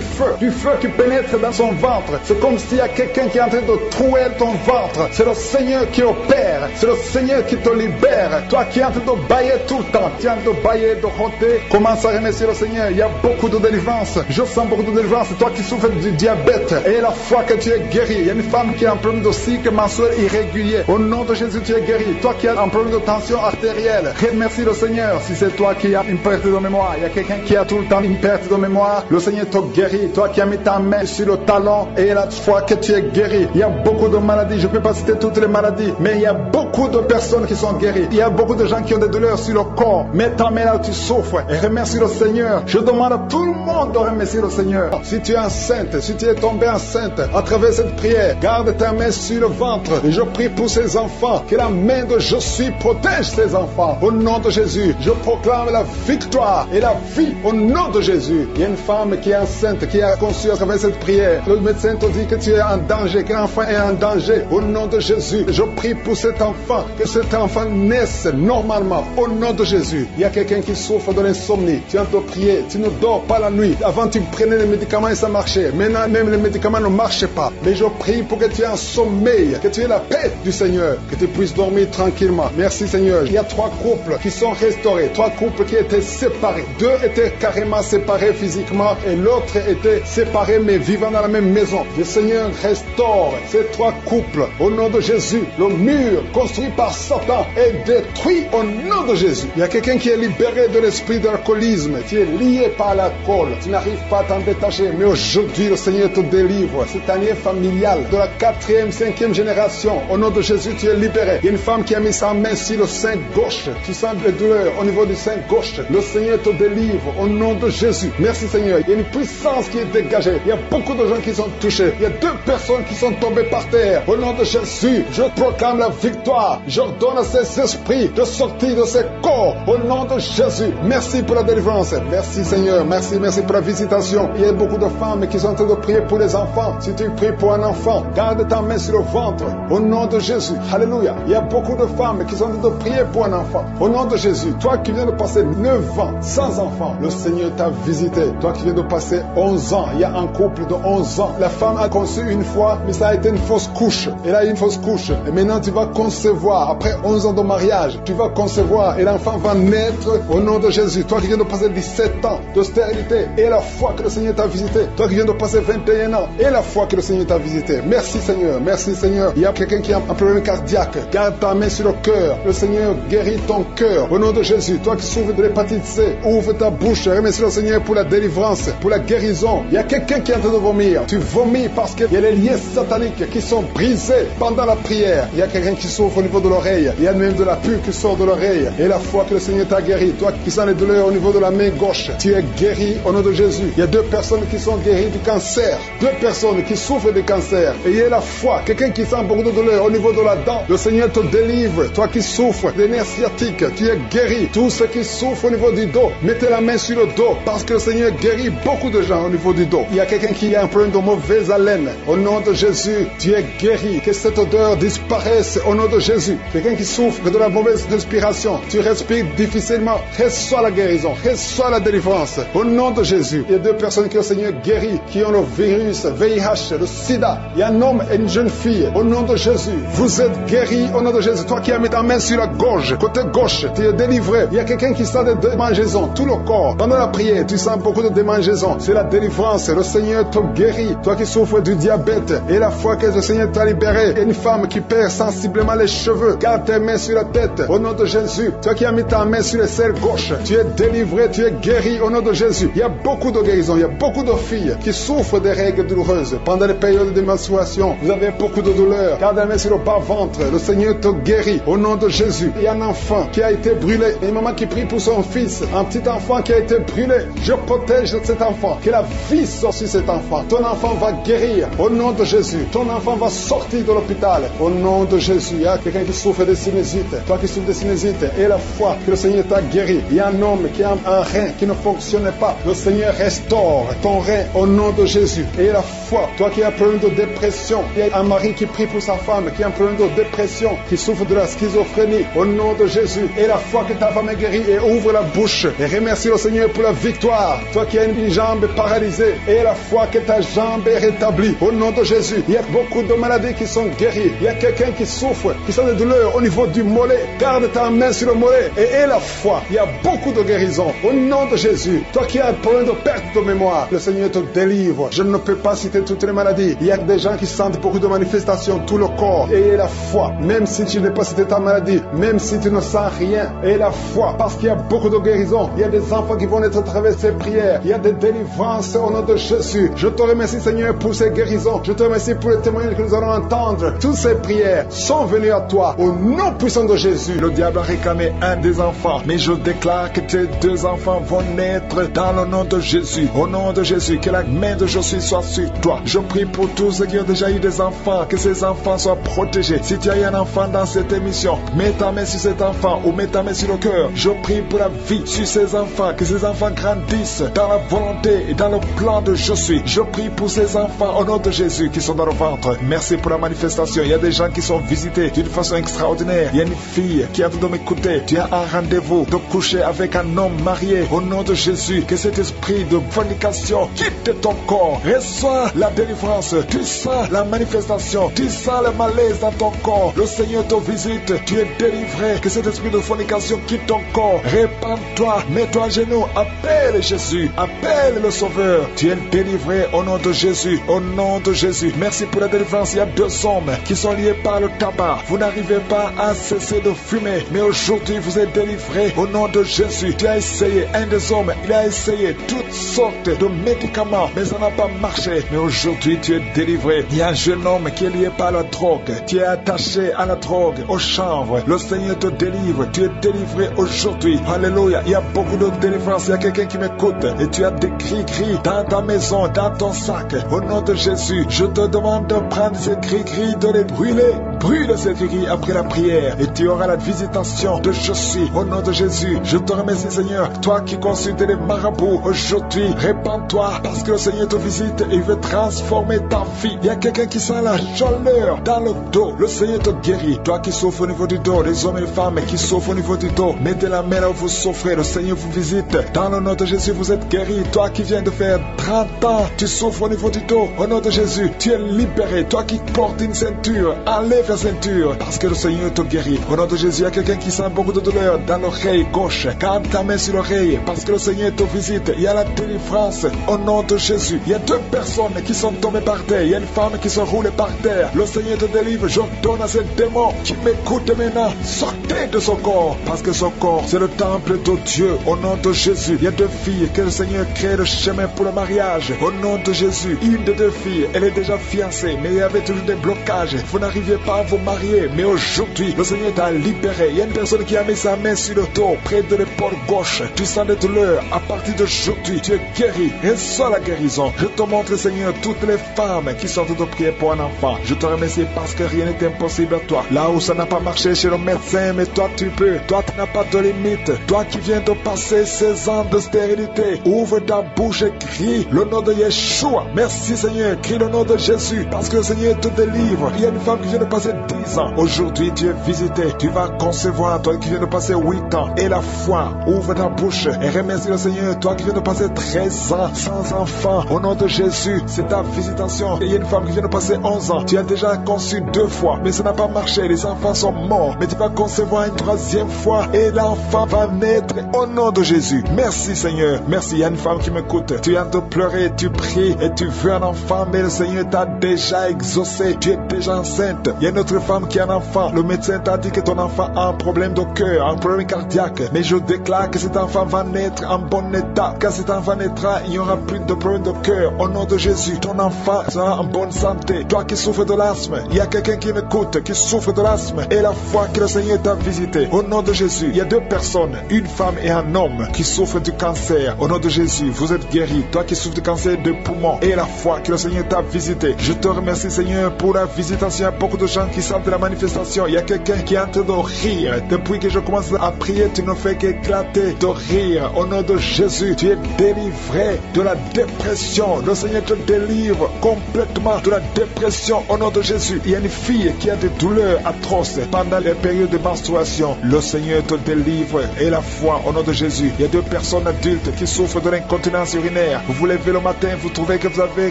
Speaker 1: feu qui pénètre dans son ventre. C'est comme s'il y a quelqu'un qui est en train de trouer ton ventre. C'est le Seigneur qui opère. C'est le Seigneur qui te libère. Toi qui es en train de bailler tout le temps, tu es en train de bailler, de roter, commence à remercier le Seigneur. Il y a beaucoup de délivrance. Je sens beaucoup de délivrance. Toi qui souffres du diabète, et la foi que tu es guéri. Il y a une femme qui a un problème de cycle mensuel irrégulier. Au nom de Jésus, tu es guéri. Toi qui as un problème de tension artérielle, remercie le Seigneur. Si c'est toi qui as une perte de mémoire, il y a quelqu'un qui a tout le temps une perte de mémoire, le Seigneur te guérit. Toi qui as mis ta main sur le talon, et la foi que tu es guéri. Il y a beaucoup de maladies. Je ne peux pas citer toutes les maladies, mais il y a beaucoup de personnes qui sont guéries. Il y a beaucoup de gens qui ont des douleurs sur le corps. Mets ta main là où tu souffres et remercie le Seigneur. Je demande à tout le monde de remercier le Seigneur. Si tu es enceinte, si tu es tombée enceinte, à travers cette prière, garde ta main sur le ventre. Et je prie pour ces enfants, que la main de Je suis protège ces enfants. Au nom de Jésus, je proclame la victoire et la vie au nom de Jésus. Il y a une femme qui est enceinte, qui a conçu à travers cette prière. Le médecin te dit que tu es en danger, que l'enfant est en danger. Au nom de Jésus, je prie pour cet enfant, que cet enfant naisse normalement. Au nom de Jésus, il y a quelqu'un qui souffre de l'insomnie. Tu es en train de prier, tu ne dors pas la nuit. Avant, tu prenais les médicaments et ça marchait. Maintenant, même les médicaments ne marchent pas. Mais je prie pour que tu aies un sommeil, que tu aies la paix du Seigneur, que tu puisses dormir tranquillement. Merci Seigneur. Il y a 3 couples qui sont restaurés, 3 couples qui étaient séparés. 2 étaient carrément séparés physiquement et l'autre était séparé mais vivant dans la même maison. Le Seigneur restaure ces 3 couples. Au nom de Jésus, le mur construit par Satan est détruit au nom de Jésus. Il y a quelqu'un qui est libéré de l'esprit d'alcoolisme. Tu es lié par l'alcool. Tu n'arrives pas à t'en détacher. Mais aujourd'hui, le Seigneur te délivre. Cette année familiale de la 4e, 5e génération. Au nom de Jésus, tu es libéré. Il y a une femme qui a mis sa main sur le sein gauche. Tu sens des douleurs au niveau du sein gauche. Le Seigneur te délivre au nom de Jésus. Merci Seigneur. Il y a une puissance qui est dégagée. Il y a beaucoup de gens qui sont touchés. Il y a 2 personnes qui sont tombées par terre. Au nom de Jésus, je proclame la victoire. J'ordonne à ces esprits de sortir de ces corps. Au nom de Jésus. Merci pour la délivrance. Merci Seigneur. Merci pour la visitation. Il y a beaucoup de femmes qui sont en train de prier pour les enfants. Si tu pries pour un enfant, garde ta main sur le ventre. Au nom de Jésus. Alléluia. Il y a beaucoup de femmes qui sont en train de prier pour un enfant. Au nom de Jésus. Toi qui viens de passer 9 ans sans enfant, le Seigneur t'a visité. Toi qui viens de passer 11 ans. Il y a un couple de 11 ans. La femme a conçu une fois, mais ça a été une fausse couche. Elle a eu une fausse couche. Et maintenant, tu vas concevoir. Après 11 ans de mariage, tu vas concevoir. Et l'enfant va naître au nom de Jésus. Toi qui viens de passer 17 ans de stérilité. Et la foi que le Seigneur t'a visité. Toi qui viens de passer 21 ans. Et la foi que le Seigneur t'a visité. Merci Seigneur. Merci Seigneur. Il y a quelqu'un qui a un problème cardiaque. Garde ta main sur le cœur. Le Seigneur guérit ton cœur. Au nom de Jésus. Toi qui souffres de l'hépatite C. Ouvre ta bouche. Remercie le Seigneur pour la délivrance. Pour la guérison. Il y a quelqu'un qui est en train de vomir. Tu vomis parce qu'il y a les liens sataniques qui sont brisés pendant la prière. Il y a quelqu'un qui souffre au niveau de l'oreille. Il y a même de la pus qui sort de l'oreille. Et la foi que le Seigneur t'a guéri. Toi qui sens les douleurs au niveau de la main gauche. Tu es guéri au nom de Jésus. Il y a 2 personnes qui sont guéries du cancer. 2 personnes qui souffrent du cancer. Et il y a la foi. Quelqu'un qui sent beaucoup de douleur au niveau de la dent. Le Seigneur te délivre. Toi qui souffres des nerfs sciatiques. Tu es guéri. Tous ceux qui souffrent au niveau du dos. Mettez la main sur le dos. Parce que le Seigneur guérit beaucoup de gens au niveau du dos. Il y a quelqu'un qui a un problème de mauvaise haleine. Au nom de Jésus, tu es guéri. Que cette odeur disparaisse au nom de Jésus. Quelqu'un qui souffre de la mauvaise respiration. Tu respires difficilement. Reçois la guérison. Reçois la délivrance. Au nom de Jésus. Il y a 2 personnes que le Seigneur guérit, qui ont le virus, VIH, le sida. Il y a un homme et une jeune fille. Au nom de Jésus. Vous êtes guéris au nom de Jésus. Toi qui as mis ta main sur la gorge, côté gauche, tu es délivré. Il y a quelqu'un qui sent des démangeaisons. Tout le corps. Pendant la prière, tu sens beaucoup de démangeaisons. C'est la délivrance. Le Seigneur te guérit. Toi qui souffres du diabète. Et la fois que le Seigneur t'a libéré. Il y a une femme qui perd sensiblement les cheveux. Garde tes mains sur la tête. Au nom de Jésus. Toi qui as mis ta main sur le cerveau gauche. Tu es délivré. Tu es guéri au nom de Jésus. Il y a beaucoup de guérisons. Il y a beaucoup de filles qui souffrent des règles douloureuses. Pendant les périodes de menstruation, vous avez beaucoup de douleurs. Garde la main sur le bas-ventre. Le Seigneur te guérit au nom de Jésus. Il y a un enfant qui a été brûlé. Une maman qui prie pour son fils. Un petit enfant qui a été brûlé. Je protège cet enfant. Que la vie sorte sur cet enfant. Ton enfant va guérir au nom de Jésus. Ton enfant va sortir de l'hôpital au nom de Jésus. Il y a quelqu'un qui souffre de sinusite. Toi qui souffres de sinusite. Et la foi que le Seigneur t'a guéri. Il y a un homme qui a un rein qui ne fonctionnait pas. Le Seigneur restaure ton rein au nom de Jésus. Et la foi, toi qui as un problème de dépression. Il y a un mari qui prie pour sa femme qui a un problème de dépression, qui souffre de la schizophrénie au nom de Jésus. Et la foi que ta femme est guérie et ouvre la bouche. Et remercie le Seigneur pour la victoire. Toi qui as une jambe paralysée. Et la foi que ta jambe est rétablie au nom de Jésus. Il y a beaucoup de maladies qui sont guéries. Il y a quelqu'un qui souffre, qui sent des douleurs au niveau du mollet. Garde ta main sur le mollet et aie la foi. Il y a beaucoup de guérisons au nom de Jésus. Toi qui as un problème de perte de mémoire, le Seigneur te délivre. Je ne peux pas citer toutes les maladies. Il y a des gens qui sentent beaucoup de manifestations, tout le corps. Et aie la foi, même si tu n'es pas cité ta maladie, même si tu ne sens rien. Aie la foi, parce qu'il y a beaucoup de guérisons. Il y a des enfants qui vont être à travers ces prières. Il y a des délivrances au nom de Jésus. Je te remercie Seigneur pour ces guérisons. Je te remercie pour les témoignages que nous allons entendre. Toutes ces prières sont venues à toi au nom puissant de Jésus. Le diable a réclamé un des enfants, mais je déclare que tes 2 enfants vont naître dans le nom de Jésus. Au nom de Jésus, que la main de Jésus soit sur toi. Je prie pour tous ceux qui ont déjà eu des enfants, que ces enfants soient protégés. Si tu as eu un enfant dans cette émission, mets ta main sur cet enfant ou mets ta main sur le cœur. Je prie pour la vie sur ces enfants, que ces enfants grandissent dans la volonté et dans le plan de Jésus. Je prie pour ces enfants au nom de Jésus qui sont dans le ventre. Merci pour la manifestation. Il y a des gens qui sont visités d'une façon extraordinaire. Il y a une fille qui a de m'écouter. Tu as un rendez-vous de coucher avec un homme marié au nom de Jésus. Que cet esprit de fornication quitte ton corps. Reçois la délivrance. Tu sens la manifestation. Tu sens le malaise dans ton corps. Le Seigneur te visite. Tu es délivré. Que cet esprit de fornication quitte ton corps. Répands-toi. Mets-toi à genoux. Appelle Jésus. Appelle le Sauveur. Tu es délivré au nom de Jésus. Au nom de Jésus. Merci pour la délivrance. Il y a 2 hommes qui sont liés par le tabac. Vous n'arrivez pas à cesser de fumer. Mais aujourd'hui, vous êtes délivrés au nom de Jésus. Tu as essayé. Un des hommes, il a essayé toutes sortes de médicaments. Mais ça n'a pas marché. Mais aujourd'hui, tu es délivré. Il y a un jeune homme qui est lié par la drogue. Tu es attaché à la drogue, au chanvre. Le Seigneur te délivre. Tu es délivré aujourd'hui. Alléluia. Il y a beaucoup de délivrance. Il y a quelqu'un qui m'écoute. Et tu as des gris-gris dans ta maison, dans ton sac. Au nom de Jésus, je te demande de prendre ces gris-gris, de les brûler. Brûle ces gris après la prière. Et tu auras la visitation de Jésus. Au nom de Jésus, je te remercie Seigneur. Toi qui consultes les marabouts aujourd'hui, répands-toi parce que le Seigneur te visite et il veut transformer ta vie. Il y a quelqu'un qui sent la chaleur dans le dos. Le Seigneur te guérit. Toi qui souffres au niveau du dos, les hommes et les femmes qui souffrent au niveau du dos, mettez la main là où vous souffrez. Le Seigneur vous visite. Dans le nom de Jésus, vous êtes guéris. Toi qui viens de faire 30 ans, tu souffres au niveau du dos. Au nom de Jésus, tu es libéré. Toi qui portes une ceinture, enlève la ceinture parce que le Seigneur te guérit. Au nom de Jésus, il y a quelqu'un qui sent beaucoup de douleur dans l'oreille gauche. Garde ta main sur l'oreille parce que le Seigneur te visite. Il y a la délivrance au nom de Jésus. Il y a 2 personnes qui sont tombées par terre. Il y a une femme qui se roule par terre. Le Seigneur te délivre. J'ordonne à ces démons qui m'écoutent maintenant, sortez de son corps parce que son corps, c'est le temple de Dieu. Au nom de Jésus, il y a 2 filles que le Seigneur crée le chemin pour le mariage. Au nom de Jésus, une des 2 filles, elle est déjà fiancée, mais il y avait toujours des blocages. Vous n'arriviez pas à vous marier, mais aujourd'hui, le Seigneur t'a libéré. Il y a une personne qui a mis sa main sur le dos, près de l'épaule gauche. Tu sens des douleurs. À partir d'aujourd'hui, tu es guéri. Reçois la guérison. Je te montre, Seigneur, toutes les femmes qui sont de prier pour un enfant. Je te remercie parce que rien n'est impossible à toi. Là où ça n'a pas marché chez le médecin, mais toi tu peux. Toi tu n'as pas de limite. Toi qui viens de passer 16 ans de stérilité, ouvre ta bouche et crie le nom de Yeshua. Merci Seigneur, crie le nom de Jésus parce que le Seigneur te délivre. Il y a une femme qui vient de passer 10 ans. Aujourd'hui tu es visité. Tu vas concevoir. Toi qui viens de passer 8 ans. Et la foi, ouvre ta bouche et remercie le Seigneur. Toi qui viens de passer 13 ans sans enfant. Au nom de Jésus, c'est ta visitation. Et il y a une femme qui vient de passer 11 ans. Tu as déjà conçu 2 fois, mais ça n'a pas marché. Les enfants sont morts. Mais tu vas concevoir une 3e fois et l'enfant va naître au nom de Jésus. Merci Seigneur. Merci. Il y a une femme qui m'écoute. Tu es en train de pleurer, tu pries et tu veux un enfant, mais le Seigneur t'a déjà exaucé. Tu es déjà enceinte. Il y a une autre femme qui a un enfant. Le médecin t'a dit que ton enfant a un problème de cœur, un problème cardiaque. Mais je déclare que cet enfant va naître en bon état. Quand cet enfant naîtra, il n'y aura plus de problème de cœur. Au nom de Jésus, ton enfant sera en bonne santé. Toi qui souffres de l'asthme, il y a quelqu'un qui m'écoute, qui souffre de l'asthme. Et la foi que le Seigneur t'a visité. Au nom de Jésus, il y a 2 personnes, une femme et un homme, qui souffrent du cancer. Au nom de Jésus, vous êtes guéris. Toi qui souffres du cancer de poumon. Et la foi que le Seigneur t'a visité. Je te remercie Seigneur pour la visitation. Il y a beaucoup de gens qui savent de la manifestation. Il y a quelqu'un qui est en train de rire. Depuis que je commence à prier, tu ne fais qu'éclater de rire. Au nom de Jésus, tu es délivré de la dépression. Le Seigneur te délivre complètement de la dépression au nom de Jésus. Il y a une fille qui a des douleurs atroces pendant les périodes de menstruation. Le Seigneur te délivre et la foi au nom de Jésus. Il y a 2 personnes adultes qui souffrent de l'incontinence urinaire. Vous vous levez le matin, vous trouvez que vous avez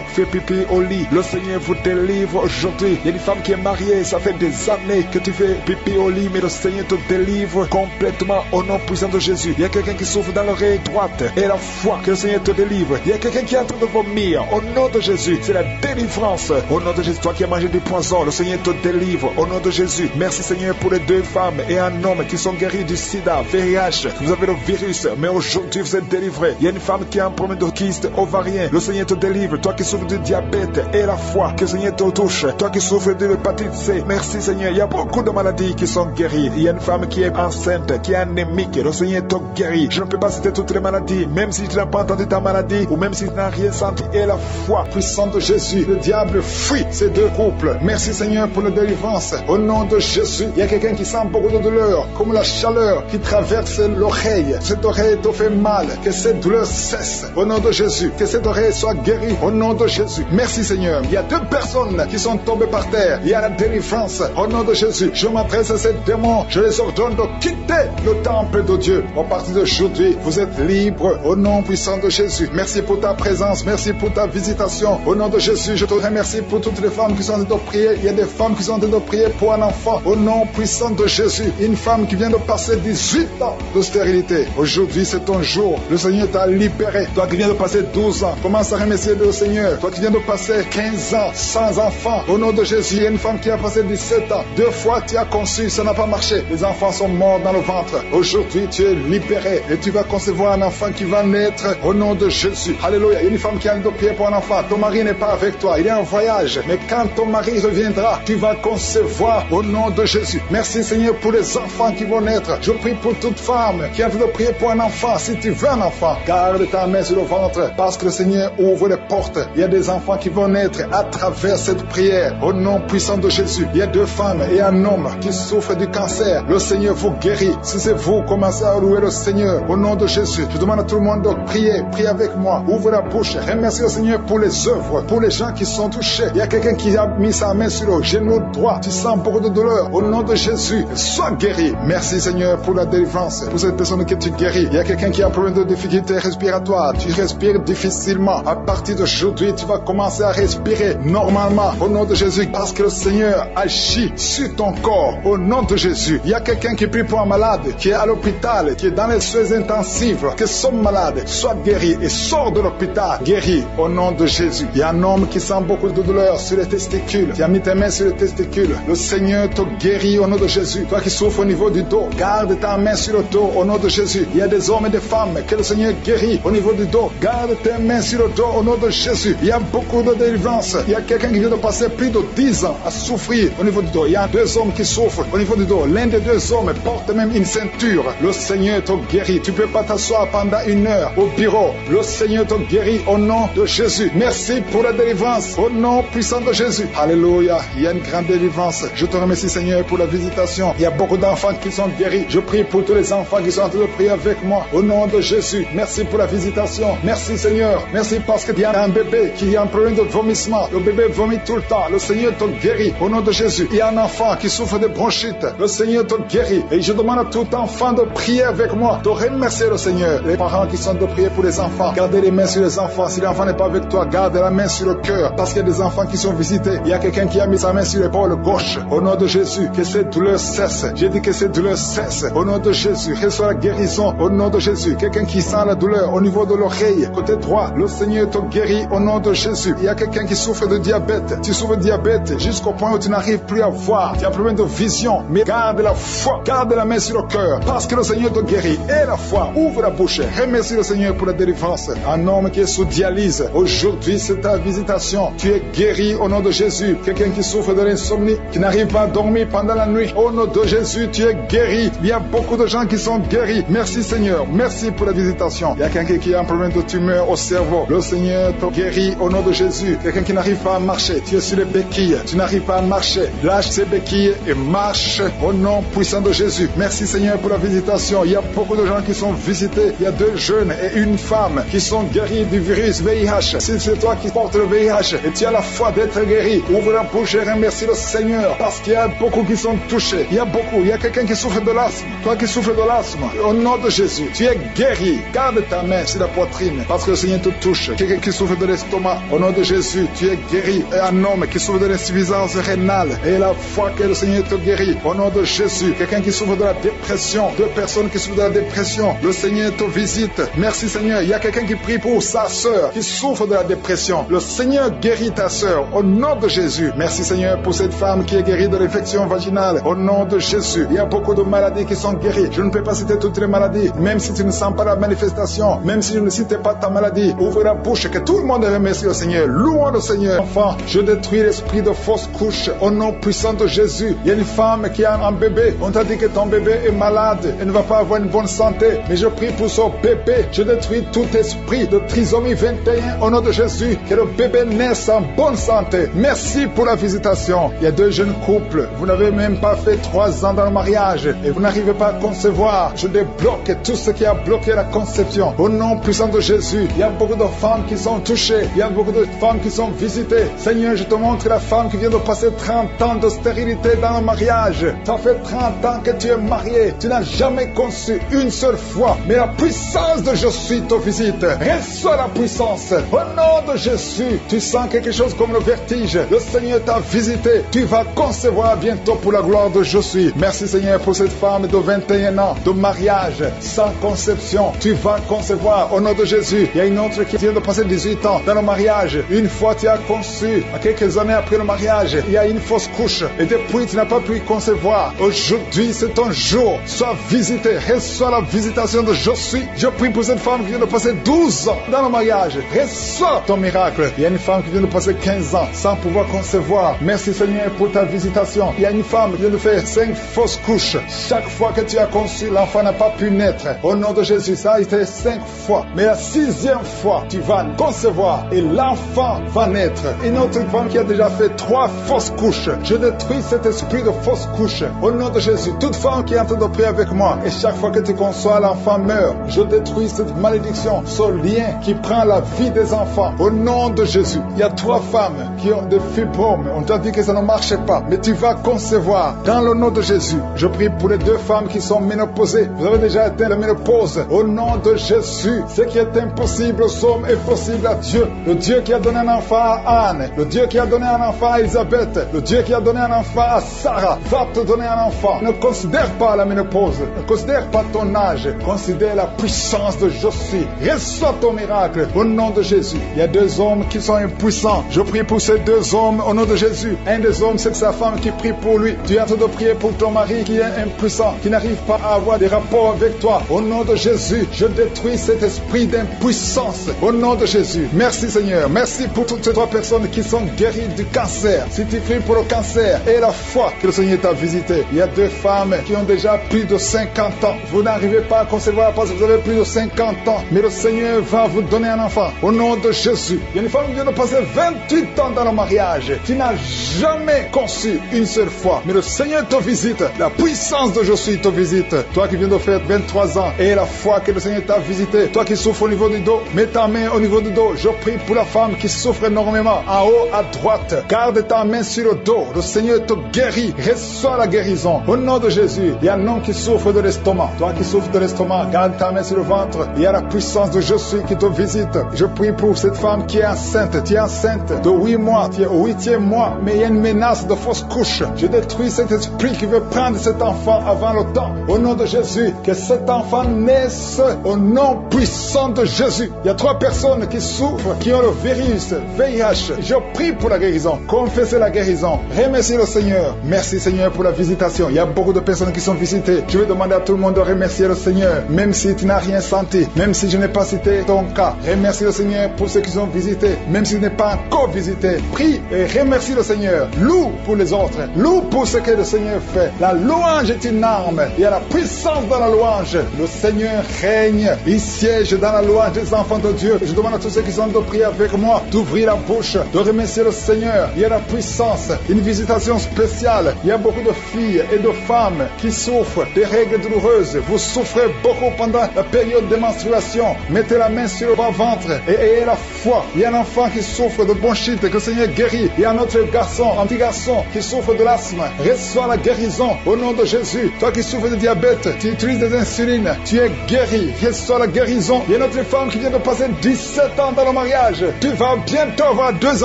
Speaker 1: fait pipi au lit. Le Seigneur vous délivre aujourd'hui. Il y a une femme qui est mariée, ça fait des années que tu fais pipi au lit, mais le Seigneur te délivre complètement au nom puissant de Jésus. Il y a quelqu'un qui souffre dans l'oreille droite et la foi que le Seigneur te délivre. Il y a quelqu'un qui est en train de vomir au nom de Jésus. C'est la délivrance au nom de Jésus. Toi qui as mangé du poison, le Seigneur te délivre au nom de Jésus. Merci Seigneur pour les 2 femmes et un homme qui sont guéris du sida, VIH. Vous avez le virus, mais aujourd'hui vous êtes délivrés. Il y a une femme qui a un problème de kyste ovarien. Le Seigneur te délivre. Toi qui souffres de diabète et la foi que le Seigneur te touche. Toi qui souffres de l'hépatite C. Merci Seigneur. Il y a beaucoup de maladies qui sont guéries. Il y a une femme qui est enceinte, qui est anémique. Le Seigneur te guérit. Je ne peux pas citer toutes les maladies, même si tu n'as pas entendu ta maladie ou même si tu n'as rien senti. Et la foi puissante de Jésus, le diable fuit ces 2 couples. Merci Seigneur pour la délivrance. Au nom de Jésus, il y a quelqu'un qui sent beaucoup de douleur, comme la chaleur qui traverse l'oreille. Cette oreille te fait mal. Que cette douleur cesse. Au nom de Jésus, que cette oreille soit guérie. Au nom de Jésus. Merci Seigneur. Il y a 2 personnes qui sont tombées par terre. Il y a la délivrance. Au nom de Jésus, je m'adresse à ces démons. Je les ordonne de quitter le temple de Dieu. À partir d'aujourd'hui, vous êtes libres au nom puissant de Jésus. Merci pour ta présence. Merci pour ta visitation. Au nom de Jésus, je te remercie pour toutes les femmes qui sont en train de prier. Il y a des femmes qui sont en train de prier pour un enfant. Au nom puissant de Jésus. Une femme qui vient de passer 18 ans de stérilité. Aujourd'hui, c'est ton jour. Le Seigneur t'a libéré. Toi qui viens de passer 12 ans, commence à remercier le Seigneur. Toi qui viens de passer 15 ans sans enfant. Au nom de Jésus, il y a une femme qui a passé 17 ans. 2 fois tu as conçu, ça n'a pas marché. Les enfants sont morts dans le ventre. Aujourd'hui, tu es libéré et tu vas concevoir un enfant qui va naître au nom de Jésus. Alléluia. Il y a une femme qui a de prier pour un enfant. Ton mari n'est pas avec toi. Il est en voyage. Mais quand ton mari reviendra, tu vas concevoir au nom de Jésus. Merci Seigneur pour les enfants qui vont naître. Je prie pour toute femme qui a envie de prier pour un enfant. Si tu veux un enfant, garde ta main sur le ventre parce que le Seigneur ouvre les portes. Il y a des enfants qui vont naître à travers cette prière au nom puissant de Jésus. Il y a 2 femmes et un homme qui souffrent du cancer. Le Seigneur vous guérit. Si c'est vous, commencez à louer le Seigneur au nom de Jésus. Je demande à tout le monde de prier. Priez avec moi. Ouvre la bouche. Remercie le Seigneur pour les œuvres, pour les gens qui sont touchés. Il y a quelqu'un qui a mis sa main sur le genou droit. Tu sens beaucoup de douleur. Au nom de Jésus, sois guéri. Merci Seigneur pour la délivrance. Pour cette personne que tu guéris. Il y a quelqu'un qui a un problème de difficulté respiratoire. toi, tu respires difficilement. À partir d'aujourd'hui, tu vas commencer à respirer normalement au nom de Jésus parce que le Seigneur agit sur ton corps au nom de Jésus. Il y a quelqu'un qui prie pour un malade qui est à l'hôpital, qui est dans les soins intensifs, que son malade soit guéri et sort de l'hôpital guéri au nom de Jésus. Il y a un homme qui sent beaucoup de douleur sur les testicules. Tu as mis tes mains sur les testicules. Le Seigneur te guérit au nom de Jésus. Toi qui souffres au niveau du dos, garde ta main sur le dos au nom de Jésus. Il y a des hommes et des femmes que le Seigneur guérit au niveau du dos. Garde tes mains sur le dos au nom de Jésus. Il y a beaucoup de délivrance. Il y a quelqu'un qui vient de passer plus de 10 ans à souffrir au niveau du dos. Il y a 2 hommes qui souffrent au niveau du dos. L'un des 2 hommes porte même une ceinture. Le Seigneur te guérit. Tu ne peux pas t'asseoir pendant 1 heure au bureau. Le Seigneur te guérit au nom de Jésus. Merci pour la délivrance au nom puissant de Jésus. Alléluia. Il y a une grande délivrance. Je te remercie Seigneur pour la visitation. Il y a beaucoup d'enfants qui sont guéris. Je prie pour tous les enfants qui sont en train de prier avec moi au nom de Jésus. Merci pour la visitation. Merci Seigneur. Merci parce qu'il y a un bébé qui a un problème de vomissement. Le bébé vomit tout le temps. Le Seigneur te guérit au nom de Jésus. Il y a un enfant qui souffre de bronchite. Le Seigneur te guérit. Et je demande à tout enfant de prier avec moi, de remercier le Seigneur. Les parents qui sont de prier pour les enfants, gardez les mains sur les enfants. Si l'enfant n'est pas avec toi, garde la main sur le cœur. Parce qu'il y a des enfants qui sont visités. Il y a quelqu'un qui a mis sa main sur l'épaule gauche. Au nom de Jésus, que cette douleur cesse. J'ai dit que cette douleur cesse. Au nom de Jésus, reçois la guérison. Au nom de Jésus, quelqu'un qui sent la douleur au niveau de l'oreille, côté droit, le Seigneur te guérit au nom de Jésus. Il y a quelqu'un qui souffre de diabète. Tu souffres de diabète jusqu'au point où tu n'arrives plus à voir. Tu as un problème de vision. Mais garde la foi, garde la main sur le cœur. Parce que le Seigneur te guérit. Et la foi, ouvre la bouche. Remercie le Seigneur pour la délivrance. Un homme qui est sous dialyse. Aujourd'hui, c'est ta visitation. Tu es guéri au nom de Jésus. Quelqu'un qui souffre de l'insomnie, qui n'arrive pas à dormir pendant la nuit. Au nom de Jésus, tu es guéri. Il y a beaucoup de gens qui sont guéris. Merci Seigneur. Merci pour la visitation. Il y a quelqu'un qui a un problème de tumeur au cerveau. Le Seigneur te guérit au nom de Jésus. Quelqu'un qui n'arrive pas à marcher. Tu es sur les béquilles. Tu n'arrives pas à marcher. Lâche ces béquilles et marche au nom puissant de Jésus. Merci Seigneur pour la visitation. Il y a beaucoup de gens qui sont visités. Il y a 2 jeunes et une femme qui sont guéris du virus VIH. Si c'est toi qui portes le VIH et tu as la foi d'être guéri, ouvre la bouche et remercie le Seigneur parce qu'il y a beaucoup qui sont touchés. Il y a beaucoup. Il y a quelqu'un qui souffre de l'asthme. Toi qui souffres de l'asthme, au nom de Jésus, tu es guéri. Garde ta main sur la poitrine parce que le Seigneur te touche. Quelqu'un qui souffre de l'estomac, au nom de Jésus, tu es guéri. Et un homme qui souffre de l'insuffisance rénale et la foi que le Seigneur te guérit, au nom de Jésus. Quelqu'un qui souffre de la dépression, 2 personnes qui souffrent de la dépression, le Seigneur te visite. Merci Seigneur. Il y a quelqu'un qui prie pour sa sœur qui souffre de la dépression. Le Seigneur guérit ta sœur au nom de Jésus. Merci Seigneur pour cette femme qui est guérie de l'infection vaginale au nom de Jésus. Il y a beaucoup de maladies qui sont guéries. Je ne peux pas citer toutes les maladies, même si tu ne sens pas la manifestation, même si je ne cite pas ta maladie. Ouvre la bouche, que tout le monde remercie le Seigneur. Louons le Seigneur. Enfant, je détruis l'esprit de fausse couche au nom puissant de Jésus. Il y a une femme qui a un bébé. On t'a dit que ton bébé est malade et ne va pas avoir une bonne santé. Mais je prie pour son bébé. Je détruis tout esprit de trisomie 21 au nom de Jésus. Que le bébé naisse en bonne santé. Merci pour la visitation. Il y a 2 jeunes couples. Vous n'avez même pas fait 3 ans dans le mariage et vous n'arrivez pas à concevoir. Je débloque tout ce qui a bloqué la conception. Au nom puissant de Jésus, il y a beaucoup de femmes qui sont touchées. Il y a beaucoup de femmes qui sont visitées. Seigneur, je te montre la femme qui vient de passer 30 ans de stérilité dans le mariage. Ça fait 30 ans que tu es marié. Tu n'as jamais conçu une seule fois. Mais la puissance de je suis te visite. Reçois la puissance. Au nom de Jésus, tu sens quelque chose comme le vertige. Le Seigneur t'a visité. Tu vas concevoir bientôt pour la gloire de je suis. Merci Seigneur pour cette femme de 21 ans de mariage sans conception. Tu vas concevoir au nom de Jésus. Il y a une autre qui vient de passer 18 ans dans le mariage. Une fois tu as conçu, quelques années après le mariage, il y a une fausse couche et depuis tu n'as pas pu concevoir. Aujourd'hui c'est ton jour. Sois visité. Reçois la visitation de je suis. Je prie pour cette femme qui vient de passer 12 ans dans le mariage. Reçois ton miracle. Il y a une femme qui vient de passer 15 ans sans pouvoir concevoir. Merci Seigneur pour ta visitation. Il y a une femme qui vient de faire 5 fausses couches. Chaque fois que tu as conçu, l'enfant n'a pas pu naître. Au nom de Jésus, ça a été 5 fois. Mais la 6e fois, tu vas concevoir et l'enfant va naître. Une autre femme qui a déjà fait 3 fausses couches. Je détruis cet esprit de fausse couche. Au nom de Jésus, toute femme qui est en train de prier avec moi, et chaque fois que tu conçois, l'enfant meurt. Je détruis cette malédiction, ce lien qui prend la vie des enfants. Au nom de Jésus, il y a 3 femmes qui ont des fibromes. On t'a dit que ça ne marchait pas, mais tu vas concevoir. Dans le nom de Jésus, je prie pour les 2 femmes qui sont ménopausées. Vous avez déjà atteint la ménopause. Au nom de Jésus, Ce qui est impossible aux hommes est possible à Dieu. Le Dieu qui a donné un enfant à Anne, le Dieu qui a donné un enfant à Elisabeth, le Dieu qui a donné un enfant à Sarah, va te donner un enfant. Ne considère pas la ménopause, ne considère pas ton âge, considère la puissance de Josué. Reçois ton miracle au nom de Jésus. Il y a 2 hommes qui sont impuissants. Je prie pour ces 2 hommes au nom de Jésus. Un des hommes, c'est sa femme qui prie pour lui. Tu es en train de prier pour ton mari qui est impuissant, qui n'arrive pas à avoir des rapports avec toi. Au nom de Jésus, je détruis cet esprit d'impuissance. Au nom de Jésus. Merci Seigneur. Merci pour toutes ces 3 personnes qui sont guéries du cancer. Si tu pries pour le cancer et la foi que le Seigneur t'a visité. Il y a 2 femmes qui ont déjà plus de 50 ans. Vous n'arrivez pas à concevoir parce que vous avez plus de 50 ans. Mais le Seigneur va vous donner un enfant. Au nom de Jésus. Il y a une femme qui vient de passer 28 ans dans le mariage. Tu n'as jamais conçu une seule fois. Mais le Seigneur te visite. La puissance de Josué te visite. Toi qui viens de faire 23 ans et la foi que le Seigneur t'a visité. Toi qui souffres au niveau du dos, mets ta main au niveau du dos. Je prie pour la femme qui souffre énormément. En haut à droite, garde ta main sur le dos. Le Seigneur te guérit. Reçois la guérison. Au nom de Jésus, il y a un homme qui souffre de l'estomac. Toi qui souffres de l'estomac, garde ta main sur le ventre. Il y a la puissance de Josué qui te visite. Je prie pour cette femme qui est enceinte. Tu es enceinte de 8 mois. Tu es au 8e mois, mais il y a une menace de fausse couche. Je détruis cet esprit qui veut prendre cet enfant avant le temps. Au nom de Jésus, que cet enfant naisse au nom puissant de Jésus. Il y a 3 personnes qui souffrent, qui ont le virus, VIH. Je prie pour la guérison. Confessez la guérison. Remerciez le Seigneur. Merci Seigneur pour la visitation. Il y a beaucoup de personnes qui sont visitées. Je vais demander à tout le monde de remercier le Seigneur. Même si tu n'as rien senti, même si je n'ai pas cité ton cas, remercie le Seigneur pour ceux qui sont visités. Même si tu n'es pas encore visité, prie et remercie le Seigneur. Loue pour les autres. Loue pour ce que le Seigneur fait. La louange est une arme. Il y a la puissance dans la louange. Le Seigneur règne. Il siège dans la louange des enfants de Dieu. Je demande à tous ceux qui sont de prier avec moi d'ouvrir la bouche, de remercier le Seigneur. Il y a la puissance, une visitation spéciale. Il y a beaucoup de filles et de femmes qui souffrent des règles douloureuses. Vous souffrez beaucoup pendant la période de menstruation. Mettez la main sur le bas-ventre et ayez la foi. Il y a un enfant qui souffre de bronchite, que le Seigneur guérit. Il y a un autre garçon, un petit garçon qui souffre de l'asthme. Reçois la guérison au nom de Jésus. Toi qui souffres de diabète, tu utilises des insulines, tu es guéri. Reçois la guérison. Il y a une autre femme qui vient de passer 17 ans dans le mariage. Tu vas bientôt avoir 2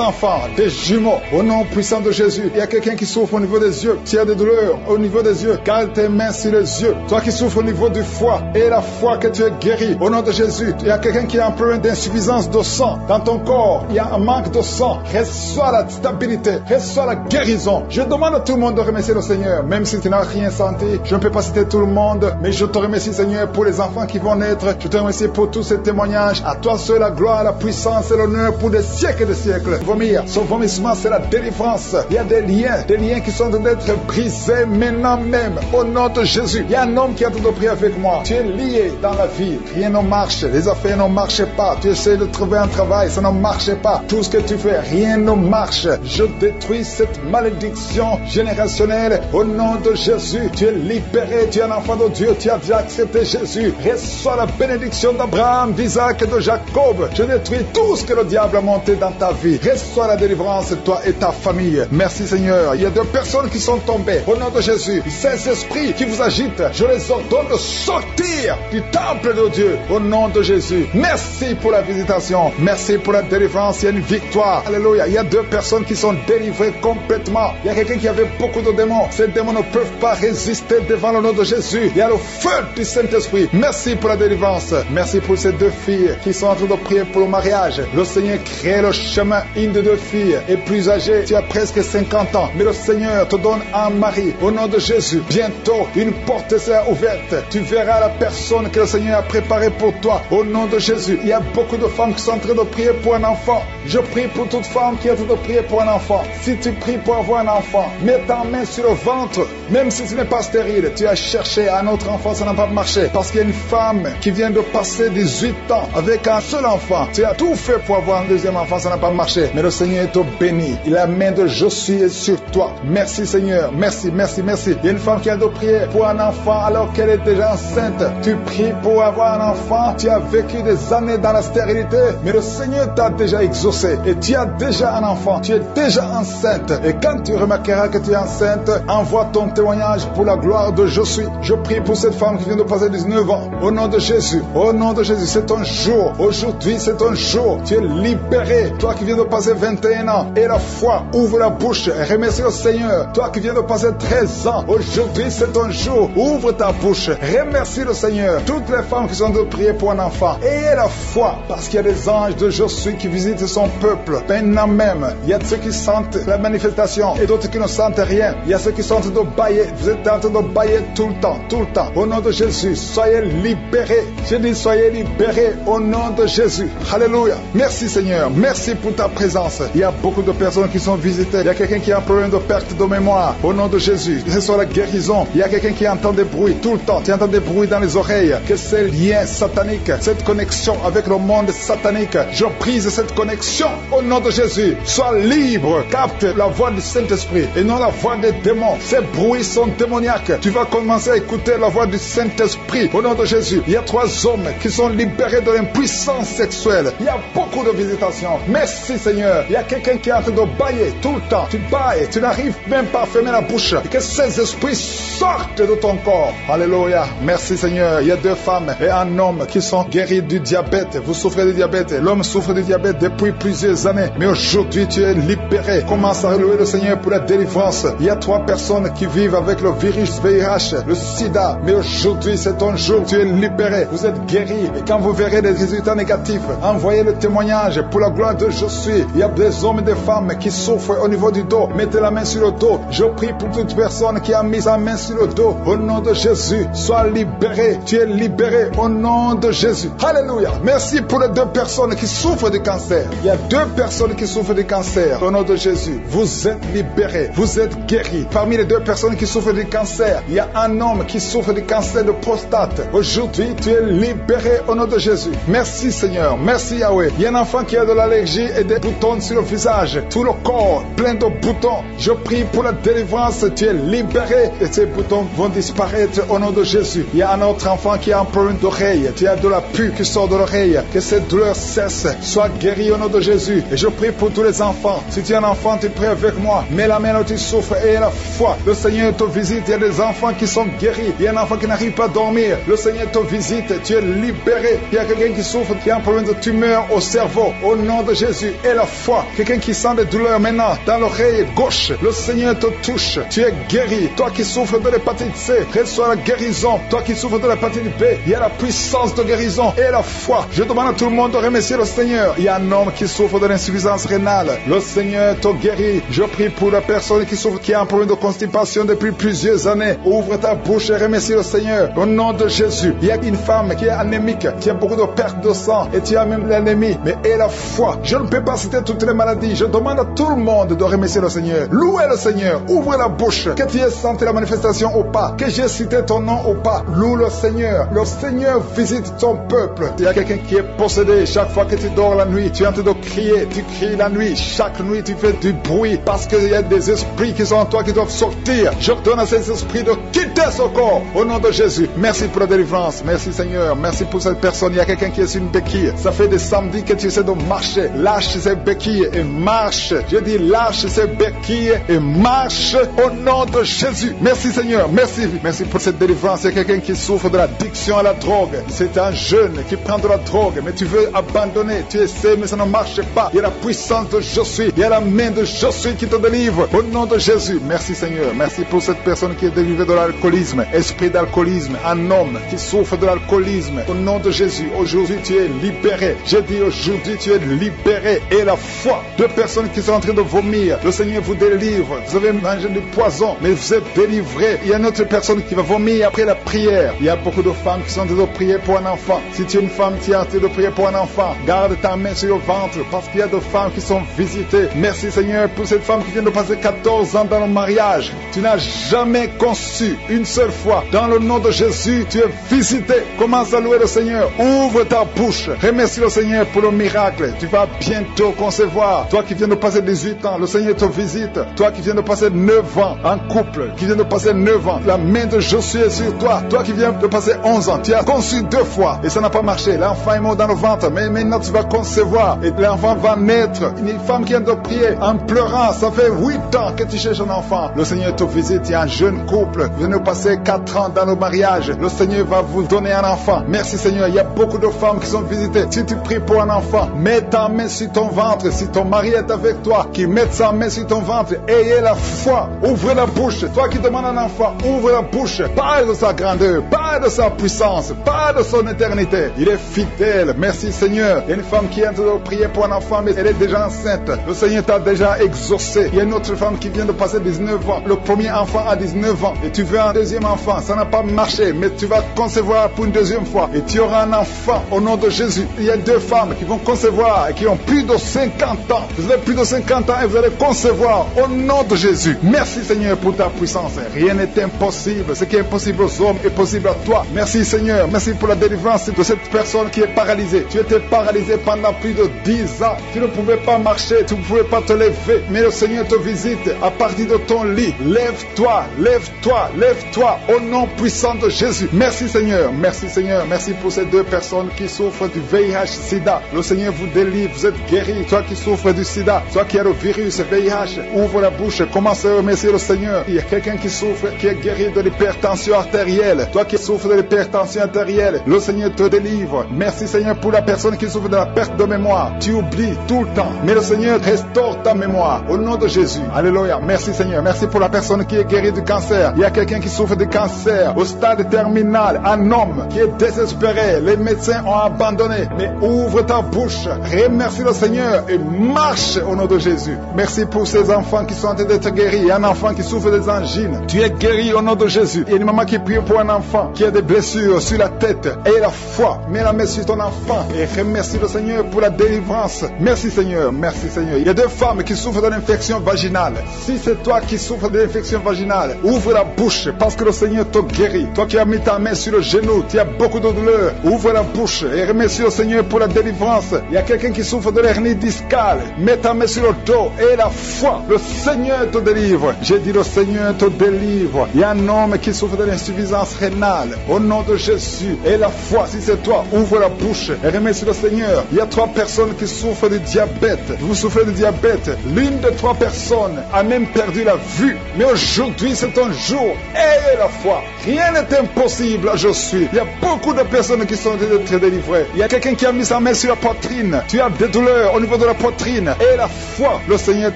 Speaker 1: enfants, des jumeaux. Au nom puissant de Jésus. Il y a quelqu'un qui souffre au niveau des yeux. Tu as des douleurs au niveau des yeux. Garde tes mains sur les yeux. Toi qui souffres au niveau du foie et la foi que tu es guéri. Au nom de Jésus. Il y a quelqu'un qui a un problème d'insuffisance de sang dans ton corps. Il y a un manque de sang. Reçois la stabilité. Reçois la guérison. Je demande à tout le monde de remercier le Seigneur. Même si tu n'as rien senti, je ne peux pas citer tout le monde, mais je te remercie Seigneur pour les enfants qui vont naître. Je te remercie pour tous ces témoignages. À toi seul la gloire, la puissance et l'honneur pour des siècles et des siècles. Vomir, son vomissement c'est la délivrance. Il y a des liens qui sont en train d'être brisés maintenant même. Au nom de Jésus. Il y a un homme qui est en train de prier avec moi. Tu es lié dans la vie. Rien ne marche. Les affaires ne marchent pas. Tu essaies de trouver un travail. Ça ne marche pas. Tout ce que tu fais, rien ne marche. Je détruis cette malédiction générationnelle. Au nom de Jésus. Tu es libéré. Tu es un enfant de Dieu. Tu as déjà accepté Jésus. Reçois la bénédiction d'Abraham, d'Isaac et de Jacob. Je détruis tout ce que le diable a monté dans ta vie. Reçois la délivrance, toi et ta famille. Merci Seigneur. Il y a 2 personnes qui sont tombées. Au nom de Jésus. Ces esprits qui vous agitent, je les ordonne de sortir du temple de Dieu. Au nom de Jésus. Merci pour la visitation. Merci pour la délivrance. Il y a une victoire. Alléluia. Il y a 2 personnes qui sont délivrées complètement. Il y a quelqu'un qui avait beaucoup de démons. Ces démons ne peuvent pas résister devant le nom de Jésus. Il y a le feu du Saint-Esprit. Merci pour la délivrance. Merci pour ces 2 filles qui sont en train de prier pour le mariage. Le Seigneur crée le chemin. Une de 2 filles est plus âgée. Tu as presque 50 ans. Mais le Seigneur te donne un mari. Au nom de Jésus. Bientôt, une porte sera ouverte. Tu verras la personne que le Seigneur a préparée pour toi. Au nom de Jésus. Il y a beaucoup de femmes qui sont en train de prier pour un enfant. Je prie pour toute femme qui est en train de prier pour un enfant. Si tu pries pour avoir un enfant, mets ta main sur le ventre. Même si tu n'es pas stérile, tu as cherché un autre enfant, ça n'a pas marché. Parce qu'il y a une femme qui vient de passer 18 ans avec un seul enfant. Tu as tout fait pour avoir un 2e enfant, ça n'a pas marché. Mais le Seigneur te bénit. La main de Josué est sur toi. Merci Seigneur. Merci, merci, merci. Il y a une femme qui a de prier pour un enfant alors qu'elle est déjà enceinte. Tu pries pour avoir un enfant. Tu as vécu des années dans la stérilité. Mais le Seigneur t'a déjà exaucé. Et tu as déjà un enfant. Tu es déjà enceinte. Et quand tu remarqueras que tu es enceinte, envoie ton témoignage pour la gloire de Josué. Je prie pour cette femme qui vient de passer 19 ans. Au nom de Jésus. Au nom nom de Jésus, c'est ton jour. Aujourd'hui, c'est ton jour. Tu es libéré. Toi qui viens de passer 21 ans et la foi, ouvre la bouche et remercie le Seigneur. Toi qui viens de passer 13 ans, aujourd'hui, c'est ton jour. Ouvre ta bouche. Remercie le Seigneur. Toutes les femmes qui sont de prier pour un enfant, ayez la foi parce qu'il y a des anges de Josué qui visitent son peuple. Maintenant même, il y a ceux qui sentent la manifestation et d'autres qui ne sentent rien. Il y a ceux qui sont en train de bailler. Vous êtes en train de bailler tout le temps, tout le temps. Au nom de Jésus, soyez libérés. Je dis soyez libérés au nom de Jésus. Alléluia. Merci Seigneur. Merci pour ta présence. Il y a beaucoup de personnes qui sont visitées. Il y a quelqu'un qui a un problème de perte de mémoire. Au nom de Jésus, que ce soit la guérison. Il y a quelqu'un qui entend des bruits tout le temps. Tu entends des bruits dans les oreilles. Que ces liens sataniques, cette connexion avec le monde satanique, je brise cette connexion au nom de Jésus. Sois libre. Capte la voix du Saint-Esprit et non la voix des démons. Ces bruits sont démoniaques. Tu vas commencer à écouter la voix du Saint-Esprit au nom de Jésus. Il y a 3 hommes qui sont libérés de l'impuissance sexuelle. Il y a beaucoup de visitations. Merci Seigneur. Il y a quelqu'un qui est en train de bailler tout le temps. Tu bailles, tu n'arrives même pas à fermer la bouche. Et que ces esprits sortent de ton corps. Alléluia. Merci Seigneur. Il y a 2 femmes et un homme qui sont guéris du diabète. Vous souffrez du diabète. L'homme souffre du diabète depuis plusieurs années. Mais aujourd'hui, tu es libéré. Commence à louer le Seigneur pour la délivrance. Il y a 3 personnes qui vivent avec le virus VIH, le sida. Mais aujourd'hui, c'est ton jour. Tu es libéré. Vous êtes guéri. Et quand vous verrez des résultats négatifs, envoyez le témoignage pour la gloire de Je suis. Il y a des hommes et des femmes qui souffrent au niveau du dos. Mettez la main sur le dos. Je prie pour toute personne qui a mis sa main sur le dos. Au nom de Jésus, sois libéré. Tu es libéré au nom de Jésus. Alléluia. Merci pour les 2 personnes qui souffrent du cancer. Il y a 2 personnes qui souffrent du cancer. Au nom de Jésus, vous êtes libérés. Vous êtes guéris. Parmi les 2 personnes qui souffrent du cancer, il y a un homme qui souffre du cancer de prostate. Aujourd'hui, tu es libéré au nom de Jésus. Merci Seigneur. Merci Yahweh. Il y a un enfant qui a de l'allergie et des boutons sur le visage. Tout le corps plein de boutons. Je prie pour la délivrance. Tu es libéré et ces boutons vont disparaître au nom de Jésus. Il y a un autre enfant qui a un problème d'oreille. Tu as de la pus qui sort de l'oreille. Que cette douleur cesse. Sois guéri au nom de Jésus. Et je prie pour tous les enfants. Si tu es un enfant, tu pries avec moi. Mets la main là où tu souffres et la foi. Le Seigneur te visite. Il y a des enfants qui sont guéris. Il y a un enfant qui n'arrive pas à dormir. Le Seigneur te visite. Tu es libéré. Il y a quelqu'un qui souffre, qui a un problème de tumeur au cerveau. Au nom de Jésus. Et la foi. Quelqu'un qui sent des douleurs maintenant dans l'oreille gauche. Le Seigneur te touche. Tu es guéri. Toi qui souffres de l'hépatite C, reçois la guérison. Toi qui souffres de l'hépatite B, il y a la puissance de guérison et la foi. Je demande à tout le monde de remercier le Seigneur. Il y a un homme qui souffre de l'insuffisance rénale. Le Seigneur te guérit. Je prie pour la personne qui souffre, qui a un problème de constipation depuis plusieurs années. Ouvre ta bouche et remercie le Seigneur. Au nom de Jésus. Il y a une femme qui est anémique, qui a beaucoup de perte de sang et tu as même l'anémie. Mais aie la foi. Je ne peux pas citer toutes les maladies. Je demande à tout le monde de remercier le Seigneur. Louez le Seigneur. Ouvre la bouche. Que tu aies senti la manifestation ou pas. Que j'ai cité ton nom ou pas. Loue le Seigneur. Le Seigneur visite ton peuple. Il y a quelqu'un qui est possédé. Chaque fois que tu dors la nuit, tu es en train de crier. Tu cries la nuit. Chaque nuit, tu fais du bruit parce qu'il y a des esprits qui sont en toi qui doivent sortir. Je donne à ces esprits de quitter ce corps. Au nom de Jésus. Merci pour la délivrance. Merci Seigneur. Merci pour cette personne. Il y a quelqu'un qui est sur une béquille. Ça fait des samedis que tu essaies de marcher. Lâche ces béquilles et marche. Je dis lâche ces béquilles et marche au nom de Jésus. Merci Seigneur. Merci. Merci pour cette délivrance. Il y a quelqu'un qui souffre de l'addiction à la drogue. C'est un jeune qui prend de la drogue, mais tu veux abandonner. Tu essaies, mais ça ne marche pas. Il y a la puissance de Je suis. Il y a la main de Je suis qui te délivre. Au nom de Jésus. Merci Seigneur. Merci pour cette personne qui est délivrée de l'alcoolisme. Esprit d'alcoolisme. Un homme qui souffre de l'alcoolisme. Au nom de Jésus. Aujourd'hui, tu es libéré. J'ai dit aujourd'hui, tu es libéré. Et la foi. 2 personnes qui sont en train de vomir. Le Seigneur vous délivre. Vous avez mangé du poison, mais vous êtes délivré. Il y a une autre personne qui va vomir après la prière. Il y a beaucoup de femmes qui sont en train de prier pour un enfant. Si tu es une femme qui est en train de prier pour un enfant, garde ta main sur le ventre parce qu'il y a des femmes qui sont visitées. Merci Seigneur pour cette femme qui vient de passer 14 ans dans le mariage. Tu n'as jamais conçu une seule fois. Dans le nom de Jésus, tu es visité. Commence à louer le Seigneur. Ouvre ta bouche. Remercie le Seigneur pour le miracle. Tu vas bientôt concevoir. Toi qui viens de passer 18 ans, le Seigneur te visite. Toi qui viens de passer 9 ans en couple, qui vient de passer 9 ans, la main de Josué est sur toi. Toi qui viens de passer 11 ans, tu as conçu 2 fois et ça n'a pas marché. L'enfant est mort dans le ventre, mais maintenant tu vas concevoir et l'enfant va naître. Une femme qui vient de prier en pleurant, ça fait 8 ans que tu cherches un enfant. Le Seigneur te visite. Il y a un jeune couple qui vient de passer 4 ans dans le mariage. Le Seigneur va vous donner un enfant. Merci Merci Seigneur, il y a beaucoup de femmes qui sont visitées. Si tu pries pour un enfant, mets ta main sur ton ventre. Si ton mari est avec toi, qu'il mette sa main sur ton ventre. Ayez la foi, ouvre la bouche. Toi qui demandes un enfant, ouvre la bouche. Parle de sa grandeur, parle de sa puissance, parle de son éternité. Il est fidèle. Merci Seigneur. Il y a une femme qui est en train de prier pour un enfant, mais elle est déjà enceinte. Le Seigneur t'a déjà exaucé. Il y a une autre femme qui vient de passer 19 ans. Le premier enfant a 19 ans. Et tu veux un deuxième enfant. Ça n'a pas marché, mais tu vas concevoir pour une deuxième fois. Et tu auras un enfant au nom de Jésus. Il y a 2 femmes qui vont concevoir et qui ont plus de 50 ans. Vous avez plus de 50 ans et vous allez concevoir au nom de Jésus. Merci Seigneur pour ta puissance. Rien n'est impossible. Ce qui est impossible aux hommes est possible à toi. Merci Seigneur. Merci pour la délivrance de cette personne qui est paralysée. Tu étais paralysé pendant plus de 10 ans. Tu ne pouvais pas marcher, tu ne pouvais pas te lever. Mais le Seigneur te visite à partir de ton lit. Lève-toi, lève-toi, lève-toi au nom puissant de Jésus. Merci Seigneur. Merci Seigneur. Merci pour ces 2 personnes qui souffrent du VIH-Sida. Le Seigneur vous délivre. Vous êtes guéris. Toi qui souffres du Sida, toi qui as le virus VIH, ouvre la bouche. Commence à remercier le Seigneur. Il y a quelqu'un qui souffre, qui est guéri de l'hypertension artérielle. Toi qui souffres de l'hypertension artérielle, le Seigneur te délivre. Merci Seigneur pour la personne qui souffre de la perte de mémoire. Tu oublies tout le temps, mais le Seigneur restaure ta mémoire au nom de Jésus. Alléluia. Merci Seigneur. Merci pour la personne qui est guérie du cancer. Il y a quelqu'un qui souffre de cancer au stade terminal. Un homme qui est désespéré. Les médecins ont abandonné. Mais ouvre ta bouche. Remercie le Seigneur et marche au nom de Jésus. Merci pour ces enfants qui sont en train d'être guéris. Il y a un enfant qui souffre des angines. Tu es guéri au nom de Jésus. Il y a une maman qui prie pour un enfant qui a des blessures sur la tête. Aie la foi. Mets la main sur ton enfant et remercie le Seigneur pour la délivrance. Merci Seigneur. Merci Seigneur. Il y a 2 femmes qui souffrent de l'infection vaginale. Si c'est toi qui souffres de l'infection vaginale, ouvre la bouche parce que le Seigneur te guérit. Toi qui as mis ta main sur le genou, tu as beaucoup de douleur. Ouvre la bouche et remercie le Seigneur pour la délivrance. Il y a quelqu'un qui souffre de l'hernie discale. Mets ta main sur le dos et la foi. Le Seigneur te délivre. J'ai dit le Seigneur te délivre. Il y a un homme qui souffre de l'insuffisance rénale. Au nom de Jésus. Et la foi, si c'est toi, ouvre la bouche et remercie le Seigneur. Il y a 3 personnes qui souffrent de diabète. Vous souffrez de diabète. L'une de 3 personnes a même perdu la vue. Mais aujourd'hui, c'est un jour. Ayez la foi. Rien n'est impossible. Je suis. Il y a beaucoup de personnes qui sont très délivrées. Il y a quelqu'un qui a mis sa main sur la poitrine. Tu as des douleurs au niveau de la poitrine. Et la foi, le Seigneur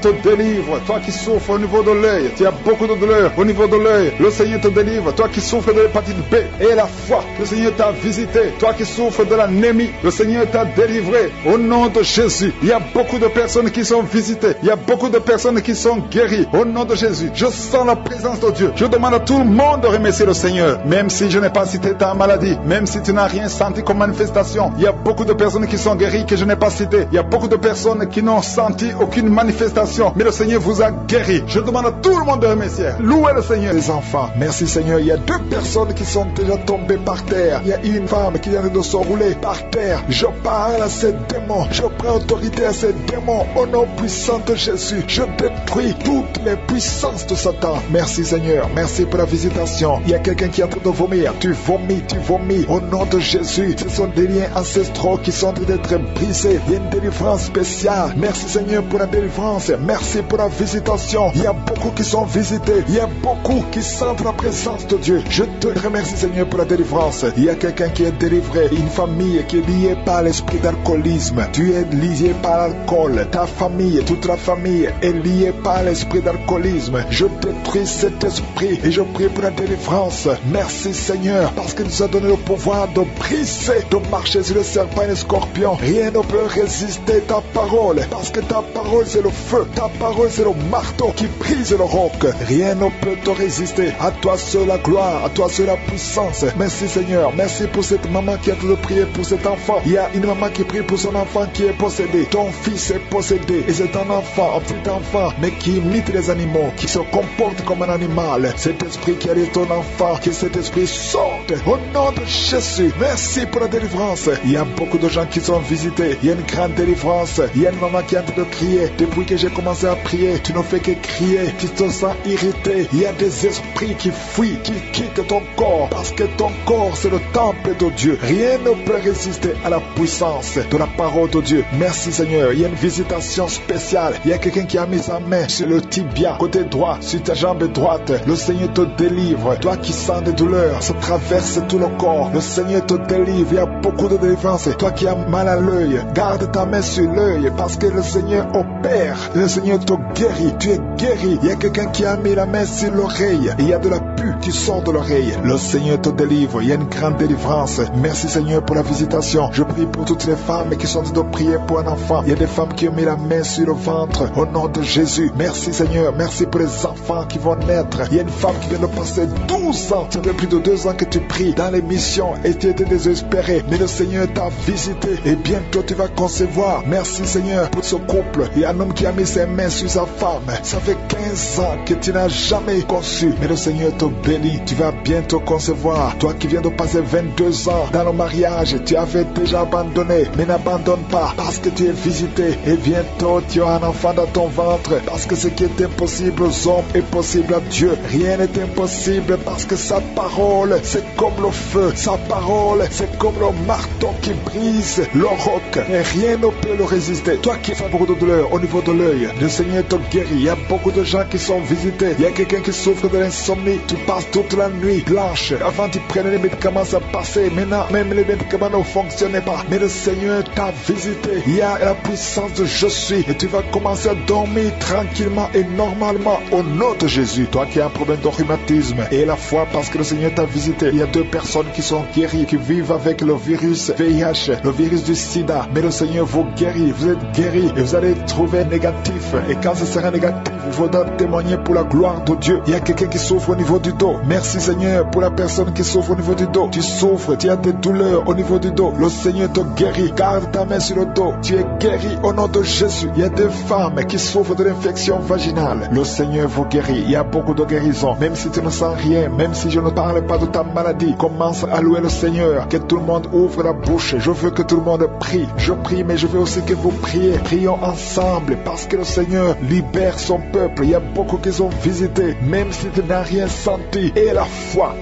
Speaker 1: te délivre. Toi qui souffres au niveau de l'œil, tu as beaucoup de douleurs au niveau de l'œil. Le Seigneur te délivre. Toi qui souffres de l'hépatite B. Et la foi, le Seigneur t'a visité. Toi qui souffres de l'anémie, le Seigneur t'a délivré. Au nom de Jésus, il y a beaucoup de personnes qui sont visitées. Il y a beaucoup de personnes qui sont guéries. Au nom de Jésus, je sens la présence de Dieu. Je demande à tout le monde de remercier le Seigneur. Même si je n'ai pas cité ta maladie, même si tu n'as rien senti comme manifestation, il y a beaucoup de personnes qui sont guéries que je n'ai pas citées. Il y a beaucoup de personnes qui n'ont senti aucune manifestation, mais le Seigneur vous a guéri. Je demande à tout le monde de remercier. Louez le Seigneur. Les enfants, merci Seigneur. Il y a 2 personnes qui sont déjà tombées par terre. Il y a une femme qui vient de se rouler par terre. Je parle à ces démons. Je prends autorité à ces démons. Au nom puissant de Jésus, je détruis toutes les puissances de Satan. Merci Seigneur. Merci pour la visitation. Il y a quelqu'un qui est en train de vomir. Tu vomis, tu vomis. Au nom de Jésus, ce sont des liens ancestraux qui sont en train d'être brisés. Il y a une délivrance spéciale. Merci Seigneur pour la délivrance. Merci pour la visitation. Il y a beaucoup qui sont visités. Il y a beaucoup qui sentent la présence de Dieu. Je te remercie Seigneur pour la délivrance. Il y a quelqu'un qui est délivré. Une famille qui est liée par l'esprit d'alcoolisme. Tu es lié par l'alcool. Ta famille, toute la famille est liée par l'esprit d'alcoolisme. Je détruis cet esprit et je prie pour la délivrance. Merci Seigneur parce qu'il nous a donné le pouvoir de briser, de marcher sur les serpents et les scorpions. Rien ne peut résister ta parole parce que ta parole c'est le feu. Ta parole c'est le marteau qui brise le roc. Rien ne peut te résister. À toi seul la gloire, à toi seul la puissance. Merci Seigneur. Merci pour cette maman qui a de prier pour cet enfant. Il y a une maman qui prie pour son enfant qui est possédé. Ton fils est possédé et c'est un enfant, un petit enfant, mais qui imite les animaux, qui se comporte comme un animal. Cet esprit qui est ton enfant, que cet esprit sorte au nom de Jésus. Merci pour la délivrance. Il y a beaucoup de gens qui sont visités. Il y a une grande délivrance. Il y a une maman qui est en train de crier. Depuis que j'ai commencé à prier, tu ne fais que crier. Tu te sens irrité. Il y a des esprits qui fuient, qui quittent ton corps parce que ton corps c'est le temple de Dieu. Rien ne peut résister à la puissance de la parole de Dieu. Merci Seigneur. Il y a une visitation spéciale. Il y a quelqu'un qui a mis sa main sur le tibia, côté droit, sur ta jambe droite. Le Seigneur te délivre. Toi qui sens des douleurs, ça traverse tout le corps. Le Seigneur te délivre. Il y a beaucoup de délivrance. Toi qui as mal à l'œil, garde ta main sur l'œil parce que le Seigneur opère. Le Seigneur te guérit. Tu es guéri. Il y a quelqu'un qui a mis la main sur l'oreille. Il y a de la pus qui sort de l'oreille. Le Seigneur te délivre. Il y a une grande délivrance. Merci Seigneur pour la visitation. Je prie pour toutes les femmes qui sont en train de prier pour un enfant. Il y a des femmes qui ont mis la main sur le ventre au nom de Jésus. Merci Seigneur. Merci pour les enfants qui vont naître. Il y a une femme qui vient de passer 12 ans. Ça fait plus de 2 ans que tu pries dans les missions et tu étais désespéré. Mais le Seigneur t'a visité et bientôt tu vas concevoir. Merci Seigneur pour ce couple. Il y a un homme qui a mis ses mains sur sa femme. Ça fait 15 ans que tu n'as jamais conçu. Mais le Seigneur te bénit. Tu vas bientôt concevoir. Toi qui viens de passer 22 ans dans le mariage, tu avais déjà abandonné. Mais n'abandonne pas parce que tu es visité. Et bientôt tu auras un enfant dans ton ventre. Parce que ce qui est impossible aux hommes est possible à Dieu. Rien n'est impossible parce que sa parole c'est comme le feu. Sa parole c'est comme le marteau qui brise le roc. Et rien ne peut le résister. Toi qui fais beaucoup de douleur au niveau de l'œil, le Seigneur te guérit. Il y a beaucoup de gens qui sont visités. Il y a quelqu'un qui souffre de l'insomnie. Tu passes toute la nuit blanche. Avant tu prenais les médicaments, ça passait. Maintenant même les médicaments ne fonctionnaient pas. Mais le Seigneur t'a visité. Il y a la puissance de je suis. Et tu vas commencer à dormir tranquillement et normalement au nom de Jésus. Toi qui as un problème de rhumatisme et la foi parce que le Seigneur t'a visité. Il y a 2 personnes qui sont guéries, qui vivent avec le virus VIH, le virus du sida. Mais le Seigneur vous guérit. Vous êtes guéris et vous allez trouver négatif. Et quand ce sera négatif, il faudra témoigner pour la gloire de Dieu. Il y a quelqu'un qui souffre au niveau du dos. Merci Seigneur pour la personne qui souffre au niveau du dos. Tu souffres, tu as des douleurs au niveau du dos. Le Seigneur te guérit. Garde ta main sur le dos. Tu es guéri au nom de Jésus. Il y a des femmes qui souffrent de l'infection vaginale. Le Seigneur vous guérit. Il y a beaucoup de guérisons. Même si tu ne sens rien, même si je ne parle pas de ta maladie, commence à louer le Seigneur. Que tout le monde ouvre la bouche. Je veux que tout le monde prie. Je prie, mais je veux aussi que vous priez. Prions ensemble parce que le Seigneur libère son peuple. Il y a beaucoup qui sont visités, même si tu n'as rien senti. Et la foi,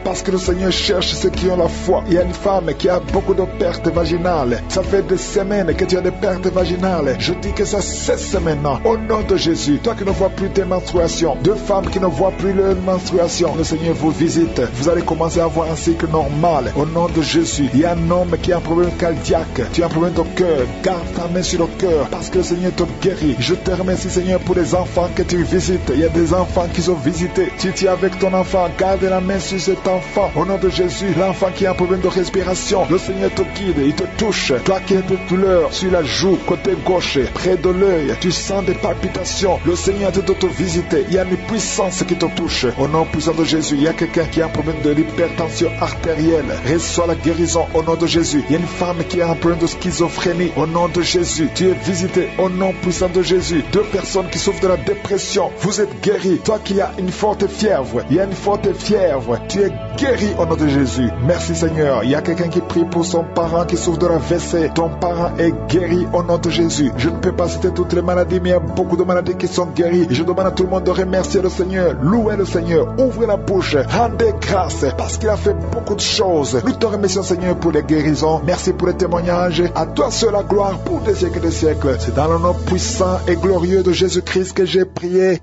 Speaker 1: parce que le Seigneur cherche ceux qui ont la foi. Il y a une femme qui a beaucoup de pertes vaginales. Ça fait des semaines que tu as des pertes vaginales. Je dis que ça cesse maintenant. Au nom de Jésus, toi qui ne vois plus tes menstruations, 2 femmes qui ne voient plus leur menstruation, le Seigneur vous visite. Vous allez commencer à avoir un cycle normal. Au nom de Jésus, il y a un homme qui a un problème cardiaque. Tu as un problème de cœur. Garde ta main sur le cœur parce que le Seigneur te guérit. Je te remercie Seigneur pour les enfants que tu visites. Il y a des enfants qui sont visités. Tu es avec ton enfant. Garde la main sur cet enfant. Au nom de Jésus, l'enfant qui a un problème de respiration, le Seigneur te guide, il te touche. Toi qui as des douleurs sur la joue, côté gauche, près de l'œil, tu sens des palpitations. Le Seigneur te visiter. Il y a une puissance qui te touche. Au nom puissant de Jésus, il y a quelqu'un qui a un problème de l'hypertension artérielle. Reçois la guérison au nom de Jésus. Il y a une femme qui a un problème de schizophrénie. Au nom de Jésus, tu es visité. Au nom puissant de Jésus. 2 personnes qui souffrent de la dépression, vous êtes guéris. Toi qui as une forte fièvre, il y a une forte fièvre, tu es guéri au nom de Jésus. Merci Seigneur. Il y a quelqu'un qui prie pour son parent qui souffre de la WC. Ton parent est guéri au nom de Jésus. Je ne peux pas citer toutes les maladies, mais il y a beaucoup de maladies qui sont guéries. Et je demande à tout le monde de remercier le Seigneur. Louez le Seigneur. Ouvrez la bouche. Rendez grâce parce qu'il a fait beaucoup de choses. Nous te remercions Seigneur pour les guérisons. Merci pour les témoignages. À toi seul la gloire pour des siècles et des siècles. C'est dans le nom puissant et glorieux de Jésus-Christ que j'ai prié.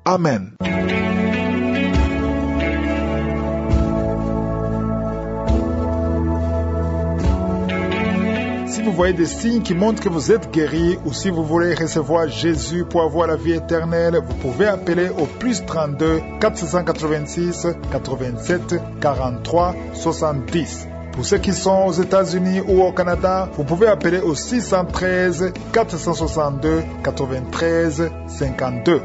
Speaker 1: Amen. Si vous voyez des signes qui montrent que vous êtes guéri ou si vous voulez recevoir Jésus pour avoir la vie éternelle, vous pouvez appeler au +32 486 87 43 70. Pour ceux qui sont aux États-Unis ou au Canada, vous pouvez appeler au 613 462 93 52.